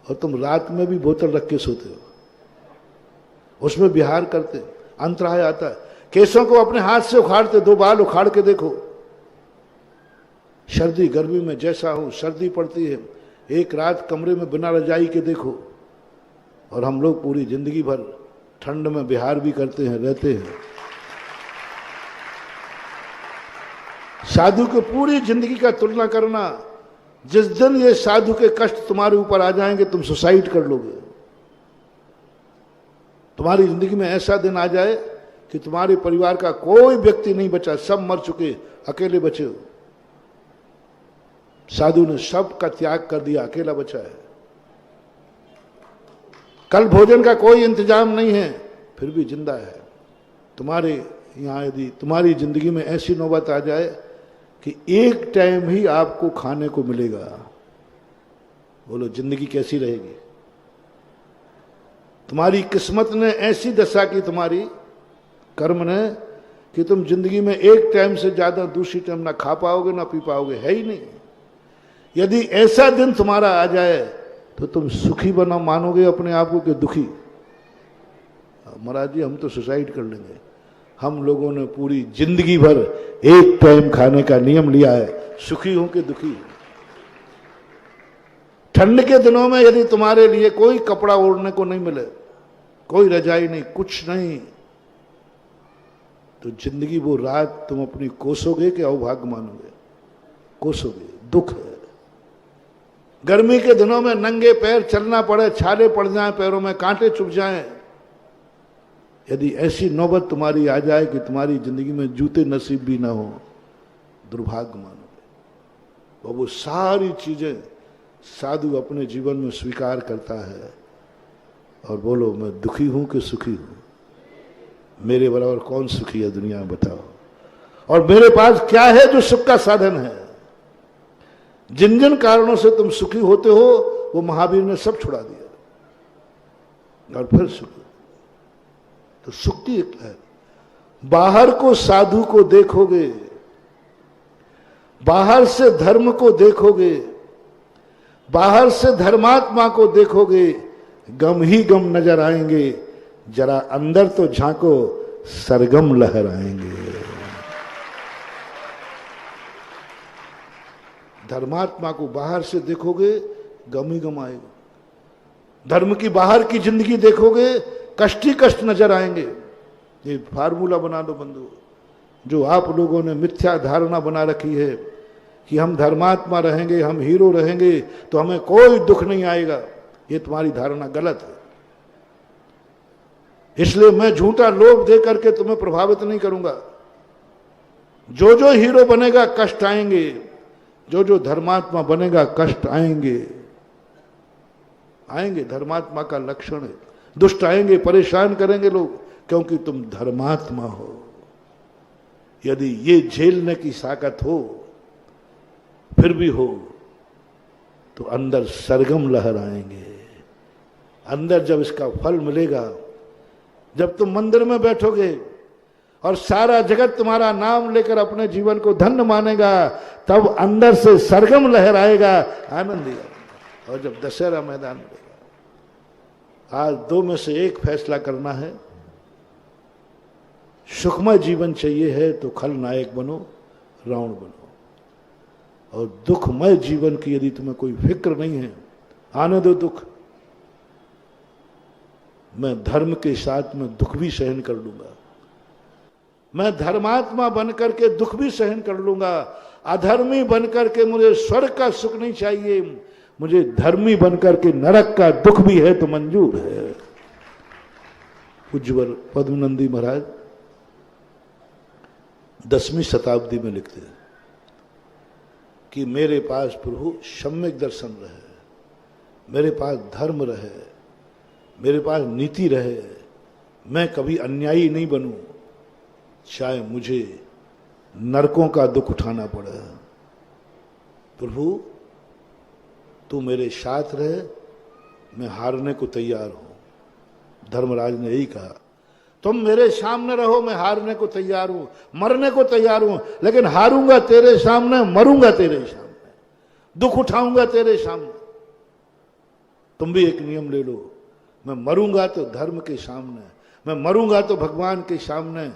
और तुम रात में भी बोतल रख के सोते हो, उसमें विहार करते, अंतराय आता है। केसों को अपने हाथ से उखाड़ते, 2 बाल उखाड़ के देखो। सर्दी गर्मी में जैसा हो, सर्दी पड़ती है, एक रात कमरे में बिना रजाई के देखो। और हम लोग पूरी जिंदगी भर ठंड में विहार भी करते हैं, रहते हैं। साधु को पूरी जिंदगी का तुलना करना, जिस दिन ये साधु के कष्ट तुम्हारे ऊपर आ जाएंगे, तुम सुसाइड कर लोगे। तुम्हारी जिंदगी में ऐसा दिन आ जाए कि तुम्हारे परिवार का कोई व्यक्ति नहीं बचा, सब मर चुके, अकेले बचे हो। साधु ने सब का त्याग कर दिया, अकेला बचा है। कल भोजन का कोई इंतजाम नहीं है, फिर भी जिंदा है। तुम्हारे यहां यदि तुम्हारी जिंदगी में ऐसी नौबत आ जाए कि एक टाइम ही आपको खाने को मिलेगा, बोलो जिंदगी कैसी रहेगी। तुम्हारी किस्मत ने ऐसी दशा की, तुम्हारी कर्म ने, कि तुम जिंदगी में एक टाइम से ज्यादा दूसरी टाइम ना खा पाओगे ना पी पाओगे, है ही नहीं। यदि ऐसा दिन तुम्हारा आ जाए तो तुम सुखी बना मानोगे अपने आप को कि दुखी। महाराज जी हम तो सुसाइड कर लेंगे। हम लोगों ने पूरी जिंदगी भर एक टाइम खाने का नियम लिया है, सुखी हूं कि दुखी। ठंड के दिनों में यदि तुम्हारे लिए कोई कपड़ा ओढ़ने को नहीं मिले, कोई रजाई नहीं, कुछ नहीं, तो जिंदगी वो रात तुम अपनी कोसोगे कि अवभाग्य मानोगे? कोसोगे, दुख है। गर्मी के दिनों में नंगे पैर चलना पड़े, छाले पड़ जाएं पैरों में, कांटे चुभ जाएं, यदि ऐसी नौबत तुम्हारी आ जाए कि तुम्हारी जिंदगी में जूते नसीब भी ना हो, दुर्भाग्य मानोगे। और वो सारी चीजें साधु अपने जीवन में स्वीकार करता है और बोलो मैं दुखी हूं कि सुखी हूं। मेरे बराबर कौन सुखी है दुनिया में बताओ। और मेरे पास क्या है जो सुख का साधन है। जिन जिन कारणों से तुम सुखी होते हो वो महावीर ने सब छुड़ा दिया और फिर सुखी। तो सुख की एक है। बाहर को साधु को देखोगे, बाहर से धर्म को देखोगे, बाहर से धर्मात्मा को देखोगे, गम ही गम नजर आएंगे। जरा अंदर तो झांको, सरगम लहर आएंगे। धर्मात्मा को बाहर से देखोगे, गम ही गम आएगा। धर्म की बाहर की जिंदगी देखोगे, कष्ट ही कष्ट नजर आएंगे। ये फार्मूला बना दो बंधु, जो आप लोगों ने मिथ्या धारणा बना रखी है कि हम धर्मात्मा रहेंगे, हम हीरो रहेंगे तो हमें कोई दुख नहीं आएगा। ये तुम्हारी धारणा गलत है। इसलिए मैं झूठा लोभ दे करके तुम्हें प्रभावित नहीं करूंगा। जो जो हीरो बनेगा कष्ट आएंगे, जो जो धर्मात्मा बनेगा कष्ट आएंगे, आएंगे, धर्मात्मा का लक्षण है। दुष्ट आएंगे, परेशान करेंगे लोग, क्योंकि तुम धर्मात्मा हो। यदि ये झेलने की ताकत हो, फिर भी हो, तो अंदर सरगम लहर आएंगे। अंदर जब इसका फल मिलेगा, जब तुम मंदिर में बैठोगे और सारा जगत तुम्हारा नाम लेकर अपने जीवन को धन्य मानेगा, तब अंदर से सरगम लहर आएगा, आनंद आएगा। और जब दशहरा मैदान मिलेगा, आज दो में से एक फैसला करना है। सुखमय जीवन चाहिए है तो खलनायक बनो, रावण बनो। और दुखमय जीवन की यदि तुम्हें कोई फिक्र नहीं है, आने दो दुख। मैं धर्म के साथ में दुख भी सहन कर लूंगा। मैं धर्मात्मा बनकर के दुख भी सहन कर लूंगा। अधर्मी बनकर के मुझे स्वर्ग का सुख नहीं चाहिए, मुझे धर्मी बनकर के नरक का दुख भी है तो मंजूर है। उज्ज्वल पद्मनंदी महाराज 10वीं शताब्दी में लिखते हैं कि मेरे पास प्रभु सम्यक दर्शन रहे, मेरे पास धर्म रहे, मेरे पास नीति रहे, मैं कभी अन्यायी नहीं बनूं, चाहे मुझे नरकों का दुख उठाना पड़े। प्रभु तू मेरे साथ रहे, मैं हारने को तैयार हूं। धर्मराज ने यही कहा, तुम मेरे सामने रहो, मैं हारने को तैयार हूं, मरने को तैयार हूं, लेकिन हारूंगा तेरे सामने, मरूंगा तेरे सामने, दुख उठाऊंगा तेरे सामने। तुम भी एक नियम ले लो, मैं मरूंगा तो धर्म के सामने, मैं मरूंगा तो भगवान के सामने,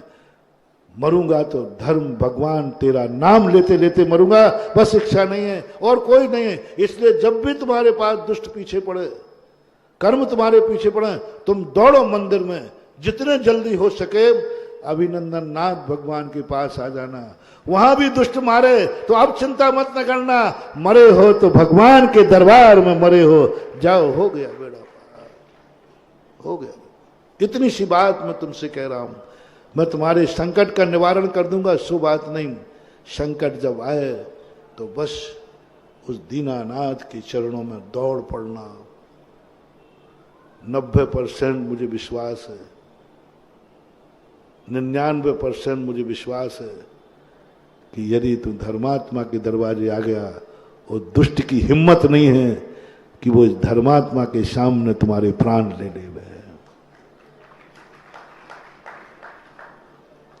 मरूंगा तो धर्म भगवान तेरा नाम लेते लेते मरूंगा। बस इच्छा नहीं है और कोई नहीं है। इसलिए जब भी तुम्हारे पास दुष्ट पीछे पड़े, कर्म तुम्हारे पीछे पड़े, तुम दौड़ो मंदिर में, जितने जल्दी हो सके अभिनंदन नाथ भगवान के पास आ जाना। वहां भी दुष्ट मारे तो अब चिंता मत न करना, मरे हो तो भगवान के दरबार में मरे हो, जाओ, हो गया बेड़ा पार, हो गया। इतनी सी बात मैं तुमसे कह रहा हूं। मैं तुम्हारे संकट का निवारण कर दूंगा, सो बात नहीं। संकट जब आए तो बस उस दीनानाथ के चरणों में दौड़ पड़ना। 90% मुझे विश्वास है, 99% मुझे विश्वास है कि यदि तू धर्मात्मा के दरवाजे आ गया, वो दुष्ट की हिम्मत नहीं है कि वो इस धर्मात्मा के सामने तुम्हारे प्राण ले ले।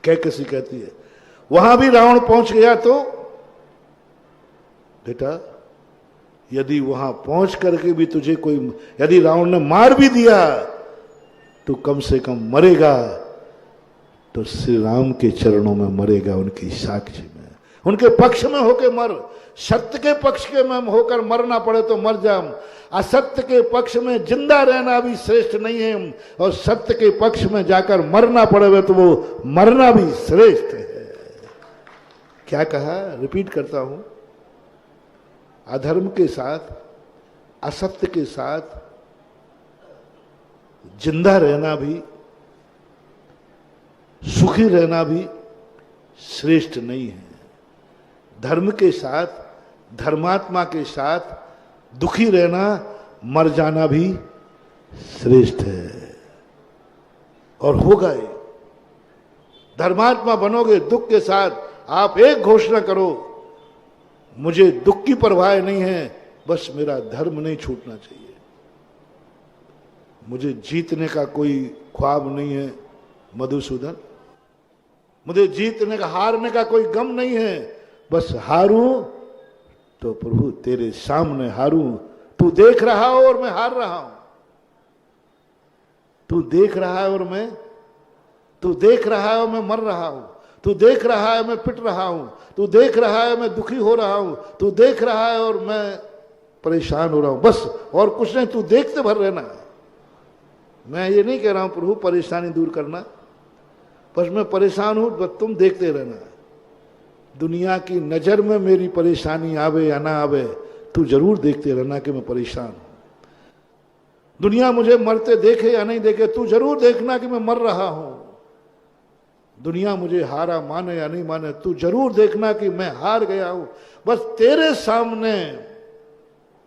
कैकसी कहती है, वहां भी रावण पहुंच गया तो बेटा, यदि वहां पहुंच करके भी तुझे कोई, यदि रावण ने मार भी दिया तो कम से कम मरेगा तो श्री राम के चरणों में मरेगा, उनकी साक्षी में, उनके पक्ष में होकर मर। सत्य के पक्ष के में होकर मरना पड़े तो मर जा। असत्य के पक्ष में जिंदा रहना भी श्रेष्ठ नहीं है, और सत्य के पक्ष में जाकर मरना पड़े तो वो मरना भी श्रेष्ठ है। क्या कहा, रिपीट करता हूं, अधर्म के साथ, असत्य के साथ जिंदा रहना भी, सुखी रहना भी श्रेष्ठ नहीं है। धर्म के साथ, धर्मात्मा के साथ दुखी रहना, मर जाना भी श्रेष्ठ है। और होगा ये, धर्मात्मा बनोगे दुख के साथ। आप एक घोषणा करो, मुझे दुख की परवाह नहीं है, बस मेरा धर्म नहीं छूटना चाहिए, मुझे जीतने का कोई ख्वाब नहीं है मधुसूदन, मुझे जीतने का, हारने का कोई गम नहीं है, बस हारूं तो प्रभु तेरे सामने हारूं। तू देख रहा हो और मैं हार रहा हूं, तू देख रहा है और मैं, तू देख रहा है और मैं मर रहा हूं, तू देख रहा है मैं पिट रहा हूं, तू देख रहा है मैं दुखी हो रहा हूं, तू देख रहा है और मैं परेशान हो रहा हूं, बस और कुछ नहीं, तू देखते भर रहना। मैं ये नहीं कह रहा हूं प्रभु परेशानी दूर करना, बस मैं परेशान हूं, बस तुम देखते रहना। दुनिया की नजर में मेरी परेशानी आवे या ना आवे, तू जरूर देखते रहना कि मैं परेशान हूं। दुनिया मुझे मरते देखे या नहीं देखे, तू जरूर देखना कि मैं मर रहा हूं। दुनिया मुझे हारा माने या नहीं माने, तू जरूर देखना कि मैं हार गया हूं। बस तेरे सामने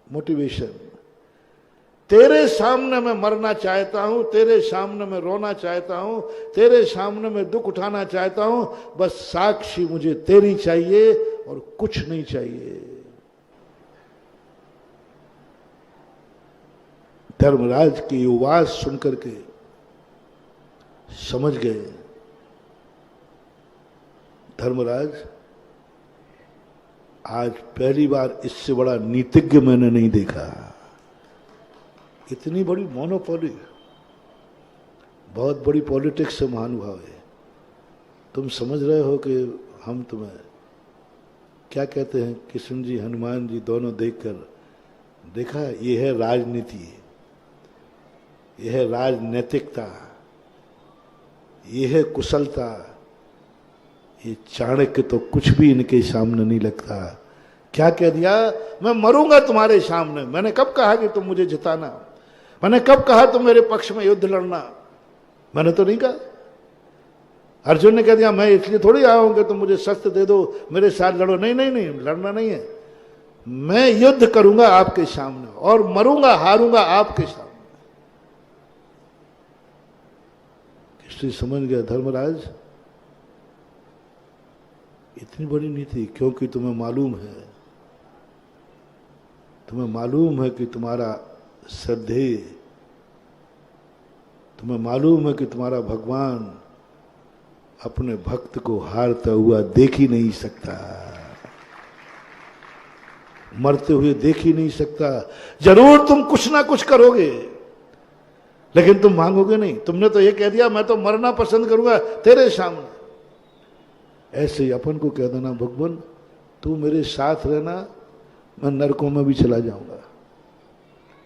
मोटिवेशन, तेरे सामने मैं मरना चाहता हूं, तेरे सामने मैं रोना चाहता हूं, तेरे सामने मैं दुख उठाना चाहता हूं। बस साक्षी मुझे तेरी चाहिए और कुछ नहीं चाहिए। धर्मराज की आवाज सुनकर के समझ गए, धर्मराज आज पहली बार इससे बड़ा नीतिज्ञ मैंने नहीं देखा। इतनी बड़ी मोनोपोली, बहुत बड़ी पॉलिटिक्स से महानुभाव है। तुम समझ रहे हो कि हम तुम्हें क्या कहते हैं, कृष्ण जी हनुमान जी दोनों देखकर देखा, ये है राजनीति, ये है राजनैतिकता, ये है कुशलता। ये चाणक्य तो कुछ भी इनके सामने नहीं लगता। क्या कह दिया, मैं मरूंगा तुम्हारे सामने। मैंने कब कहा कि तुम मुझे जिताना, मैंने कब कहा तुम मेरे पक्ष में युद्ध लड़ना, मैंने तो नहीं कहा। अर्जुन ने कह दिया मैं इसलिए थोड़ी आया हूं कि तुम मुझे शस्त्र दे दो, मेरे साथ लड़ो। नहीं नहीं नहीं, लड़ना नहीं है, मैं युद्ध करूंगा आपके सामने और मरूंगा हारूंगा आपके सामने। इसलिए समझ गया धर्मराज, इतनी बड़ी नीति, क्योंकि तुम्हें मालूम है, तुम्हें मालूम है कि तुम्हारा श्रद्धेय, तुम्हें मालूम है कि तुम्हारा भगवान अपने भक्त को हारता हुआ देख ही नहीं सकता, मरते हुए देख ही नहीं सकता। जरूर तुम कुछ ना कुछ करोगे, लेकिन तुम मांगोगे नहीं। तुमने तो ये कह दिया मैं तो मरना पसंद करूंगा तेरे सामने। ऐसे ही अपन को कह देना, भगवान तू मेरे साथ रहना, मैं नरकों में भी चला जाऊंगा,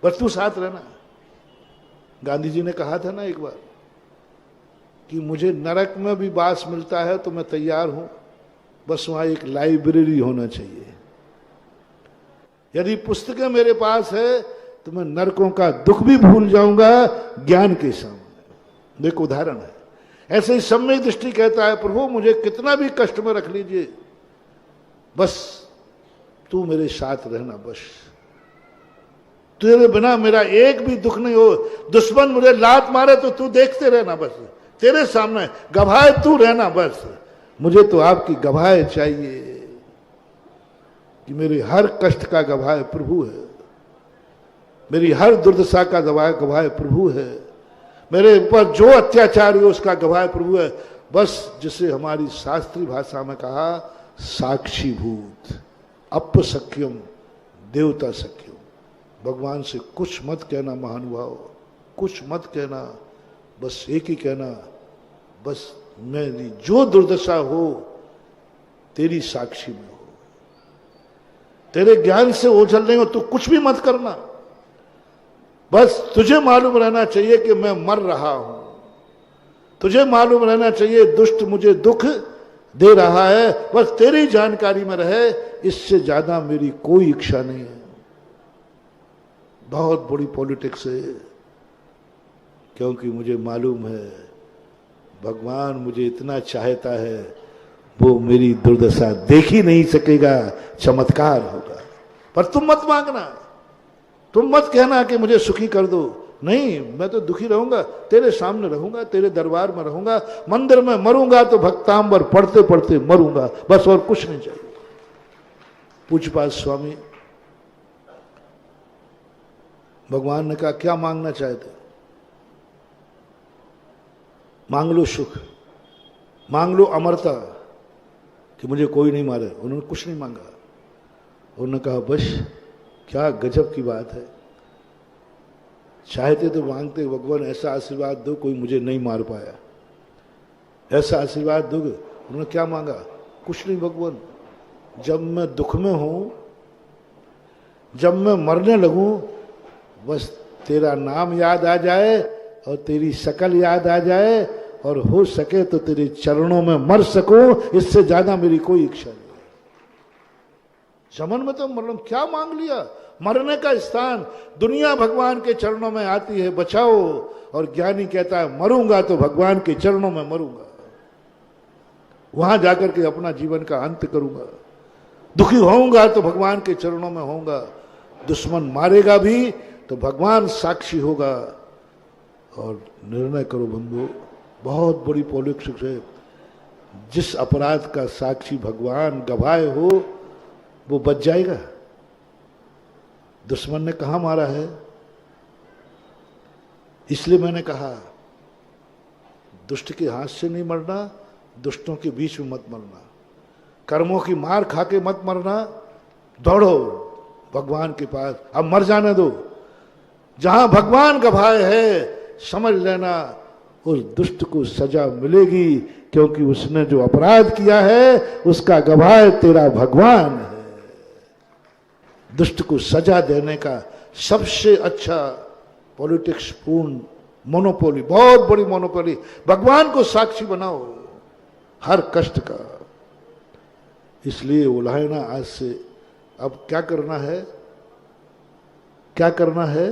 बस तू साथ रहना। गांधी जी ने कहा था ना एक बार कि मुझे नरक में भी वास मिलता है तो मैं तैयार हूं, बस वहां एक लाइब्रेरी होना चाहिए। यदि पुस्तकें मेरे पास है तो मैं नरकों का दुख भी भूल जाऊंगा ज्ञान के सामने। देखो उदाहरण है। ऐसे ही सम्यक दृष्टि कहता है, प्रभु मुझे कितना भी कष्ट में रख लीजिए, बस तू मेरे साथ रहना, बस तेरे बिना मेरा एक भी दुख नहीं हो। दुश्मन मुझे लात मारे तो तू देखते रहना, बस तेरे सामने गवाह तू रहना, बस मुझे तो आपकी गवाह चाहिए कि मेरे हर कष्ट का गवाह प्रभु है, मेरी हर दुर्दशा का गवाह प्रभु है, मेरे ऊपर जो अत्याचार है उसका गवाह प्रभु है। बस जिसे हमारी शास्त्रीय भाषा में कहा साक्षीभूत, अपसख्यम देवता सख्यम। भगवान से कुछ मत कहना महानुभाव, कुछ मत कहना, बस एक ही कहना, बस मेरी जो दुर्दशा हो तेरी साक्षी में हो, तेरे ज्ञान से ओझल नहीं हो, तू कुछ भी मत करना, बस तुझे मालूम रहना चाहिए कि मैं मर रहा हूं, तुझे मालूम रहना चाहिए दुष्ट मुझे दुख दे रहा है, बस तेरी जानकारी में रहे, इससे ज्यादा मेरी कोई इच्छा नहीं है। बहुत बड़ी पॉलिटिक्स है, क्योंकि मुझे मालूम है भगवान मुझे इतना चाहता है, वो मेरी दुर्दशा देख ही नहीं सकेगा, चमत्कार होगा। पर तुम मत मांगना, तुम मत कहना कि मुझे सुखी कर दो, नहीं, मैं तो दुखी रहूंगा, तेरे सामने रहूंगा, तेरे दरबार में रहूंगा, मंदिर में मरूंगा तो भक्तांबर पढ़ते पढ़ते मरूंगा, बस और कुछ नहीं चाहिए। पूज्यपाद स्वामी भगवान ने कहा क्या मांगना चाहते, मांग लो सुख, मांग लो अमरता, कि मुझे कोई नहीं मारे। उन्होंने कुछ नहीं मांगा, उन्होंने कहा बस क्या गजब की बात है, चाहते तो मांगते भगवान ऐसा आशीर्वाद दो कोई मुझे नहीं मार पाया, ऐसा आशीर्वाद दोगे। उन्होंने क्या मांगा, कुछ नहीं भगवान, जब मैं दुख में हूं, जब मैं मरने लगूं, बस तेरा नाम याद आ जाए और तेरी शकल याद आ जाए, और हो सके तो तेरे चरणों में मर सकूं, इससे ज्यादा मेरी कोई इच्छा नहीं। जमन में तो मरना, क्या मांग लिया, मरने का स्थान दुनिया भगवान के चरणों में आती है, बचाओ, और ज्ञानी कहता है मरूंगा तो भगवान के चरणों में मरूंगा। वहां जाकर के अपना जीवन का अंत करूंगा। दुखी होऊंगा तो भगवान के चरणों में होऊंगा, दुश्मन मारेगा भी तो भगवान साक्षी होगा। और निर्णय करो बंधु, बहुत बड़ी पॉलिटिक्स है। जिस अपराध का साक्षी भगवान गवाह हो वो बच जाएगा। दुश्मन ने कहां मारा है, इसलिए मैंने कहा दुष्ट के हाथ से नहीं मरना, दुष्टों के बीच में मत मरना, कर्मों की मार खा के मत मरना, दौड़ो भगवान के पास। अब मर जाने दो, जहां भगवान गवाह है समझ लेना उस दुष्ट को सजा मिलेगी, क्योंकि उसने जो अपराध किया है उसका गवाह तेरा भगवान है। दुष्ट को सजा देने का सबसे अच्छा पॉलिटिक्स पूर्ण मोनोपोली, बहुत बड़ी मोनोपोली, भगवान को साक्षी बनाओ हर कष्ट का। इसलिए उलायना आज से अब क्या करना है, क्या करना है,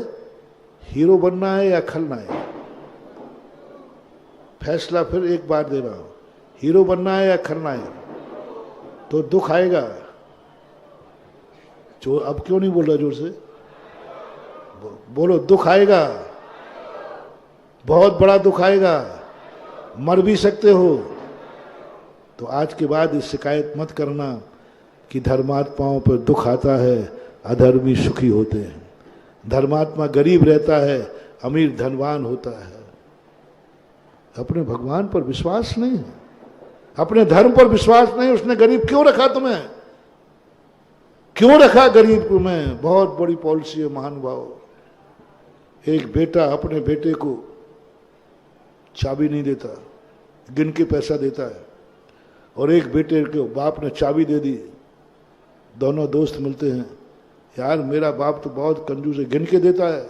हीरो बनना है या खलना है? फैसला फिर एक बार दे रहा हूं, हीरो बनना है या खलना है? तो दुख आएगा। जो अब क्यों नहीं बोल रहा जोर से? बोलो, दुख आएगा, बहुत बड़ा दुख आएगा, मर भी सकते हो। तो आज के बाद इस शिकायत मत करना कि धर्मात्माओं पर दुख आता है, अधर्मी सुखी होते हैं। धर्मात्मा गरीब रहता है, अमीर धनवान होता है। अपने भगवान पर विश्वास नहीं है, अपने धर्म पर विश्वास नहीं। उसने गरीब क्यों रखा तुम्हें, क्यों रखा गरीब को? मैं बहुत बड़ी पॉलिसी है महानुभाव। एक बेटा अपने बेटे को चाबी नहीं देता, गिन के पैसा देता है, और एक बेटे को बाप ने चाबी दे दी। दोनों दोस्त मिलते हैं, यार मेरा बाप तो बहुत कंजूस है, गिन के देता है।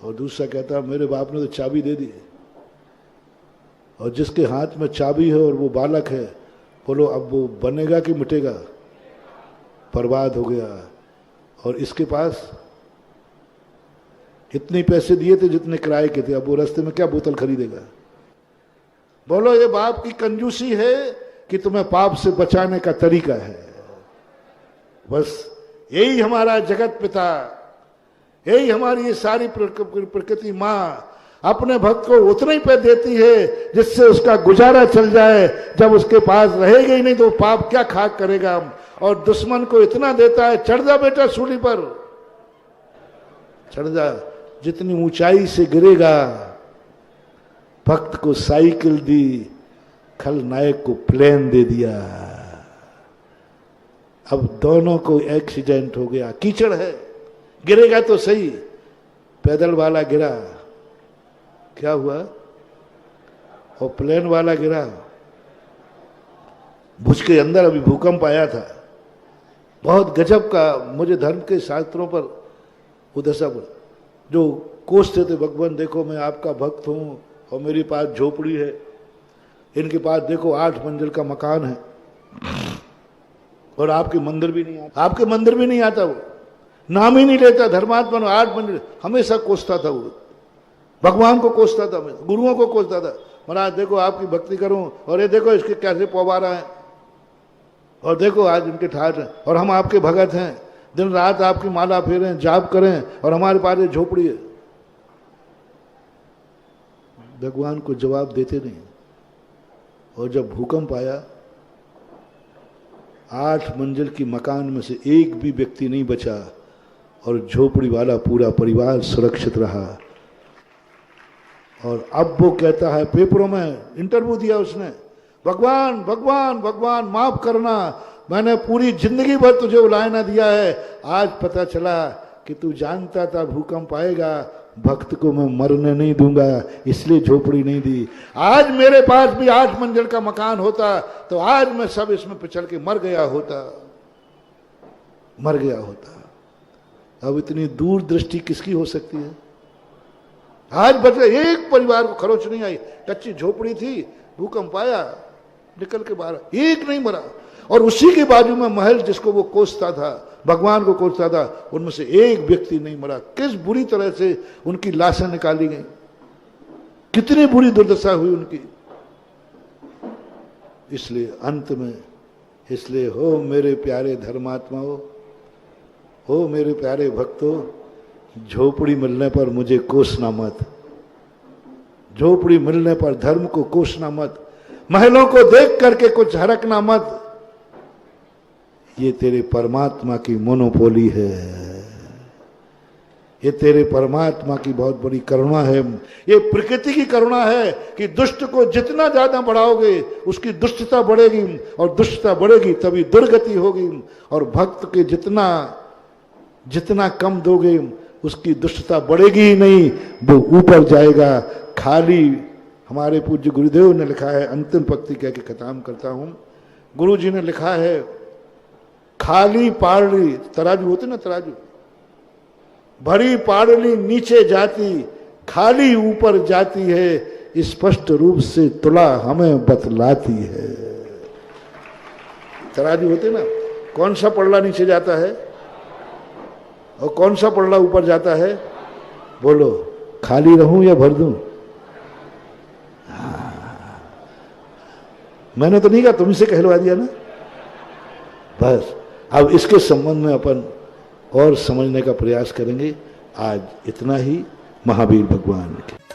और दूसरा कहता है मेरे बाप ने तो चाबी दे दी। और जिसके हाथ में चाबी है और वो बालक है, बोलो अब वो बनेगा कि मिटेगा? बर्बाद हो गया। और इसके पास इतने पैसे दिए थे जितने किराए के थे, अब वो रास्ते में क्या बोतल खरीदेगा? बोलो ये बाप की कंजूसी है कि तुम्हें पाप से बचाने का तरीका है। बस यही हमारा जगत पिता, यही हमारी ये सारी प्रकृति माँ अपने भक्त को उतना ही पे देती है जिससे उसका गुजारा चल जाए। जब उसके पास रहेगा ही नहीं तो पाप क्या खाक करेगा। और दुश्मन को इतना देता है, चढ़ जा बेटा सूली पर, चढ़ जा, जितनी ऊंचाई से गिरेगा। भक्त को साइकिल दी, खलनायक को प्लेन दे दिया। अब दोनों को एक्सीडेंट हो गया, कीचड़ है, गिरेगा तो सही। पैदल वाला गिरा, क्या हुआ? और प्लेन वाला गिरा। भुज के अंदर अभी भूकंप आया था, बहुत गजब का। मुझे धर्म के शास्त्रों पर उधर सब जो कोसते थे, भगवान देखो मैं आपका भक्त हूं और मेरे पास झोपड़ी है, इनके पास देखो 8 मंजिल का मकान है और आपके मंदिर भी नहीं आता, आपके मंदिर भी नहीं आता, वो नाम ही नहीं लेता धर्मात्मा। 8 मंजिल हमेशा कोसता था, वो भगवान को कोसता था, गुरुओं को कोसता था। महाराज देखो आपकी भक्ति करूं और ये देखो इसके कैसे पौवारा है, और देखो आज इनके ठाठ हैं, और हम आपके भगत हैं, दिन रात आपकी माला फेरें, जाप करें, और हमारे पास ये झोपड़ी है। भगवान को जवाब देते नहीं। और जब भूकंप आया, 8 मंजिल की मकान में से एक भी व्यक्ति नहीं बचा, और झोपड़ी वाला पूरा परिवार सुरक्षित रहा। और अब वो कहता है, पेपरों में इंटरव्यू दिया उसने, भगवान भगवान भगवान माफ करना, मैंने पूरी जिंदगी भर तुझे उलायना दिया है, आज पता चला कि तू जानता था भूकंप आएगा, भक्त को मैं मरने नहीं दूंगा, इसलिए झोपड़ी नहीं दी। आज मेरे पास भी 8 मंजिल का मकान होता तो आज मैं सब इसमें पिछड़ के मर गया होता, मर गया होता। अब इतनी दूरदृष्टि किसकी हो सकती है? आज बचे, एक परिवार को खरोच नहीं आई, कच्ची झोपड़ी थी, भूकंप आया, निकल के बाहर, एक नहीं मरा। और उसी के बाजू में महल जिसको वो कोसता था, भगवान को कोसता था, उनमें से एक व्यक्ति नहीं मरा। किस बुरी तरह से उनकी लाशें निकाली गई, कितनी बुरी दुर्दशा हुई उनकी। इसलिए अंत में, इसलिए हो मेरे प्यारे धर्मात्माओं, हो मेरे प्यारे भक्तों, झोपड़ी मिलने पर मुझे कोसना मत, झोपड़ी मिलने पर धर्म को कोसना मत, महलों को देख करके कुछ हरकना मत। ये तेरे परमात्मा की मोनोपोली है, ये तेरे परमात्मा की बहुत बड़ी करुणा है, ये प्रकृति की करुणा है कि दुष्ट को जितना ज्यादा बढ़ाओगे उसकी दुष्टता बढ़ेगी, और दुष्टता बढ़ेगी तभी दुर्गति होगी, और भक्त के जितना जितना कम दोगे उसकी दुष्टता बढ़ेगी ही नहीं, वो ऊपर जाएगा। खाली हमारे पूज्य गुरुदेव ने लिखा है, अंतिम पंक्ति कह के खत्म करता हूं, गुरु जी ने लिखा है, खाली पारली, तराजू होते ना तराजू, भरी पारली नीचे जाती, खाली ऊपर जाती है, स्पष्ट रूप से तुला हमें बतलाती है। तराजू होते ना, कौन सा पड़ला नीचे जाता है और कौन सा पड़ला ऊपर जाता है? बोलो, खाली रहूं या भर दूं? मैंने तो नहीं कहा, तुमसे कहलवा दिया ना। बस अब इसके संबंध में अपन और समझने का प्रयास करेंगे। आज इतना ही। महावीर भगवान के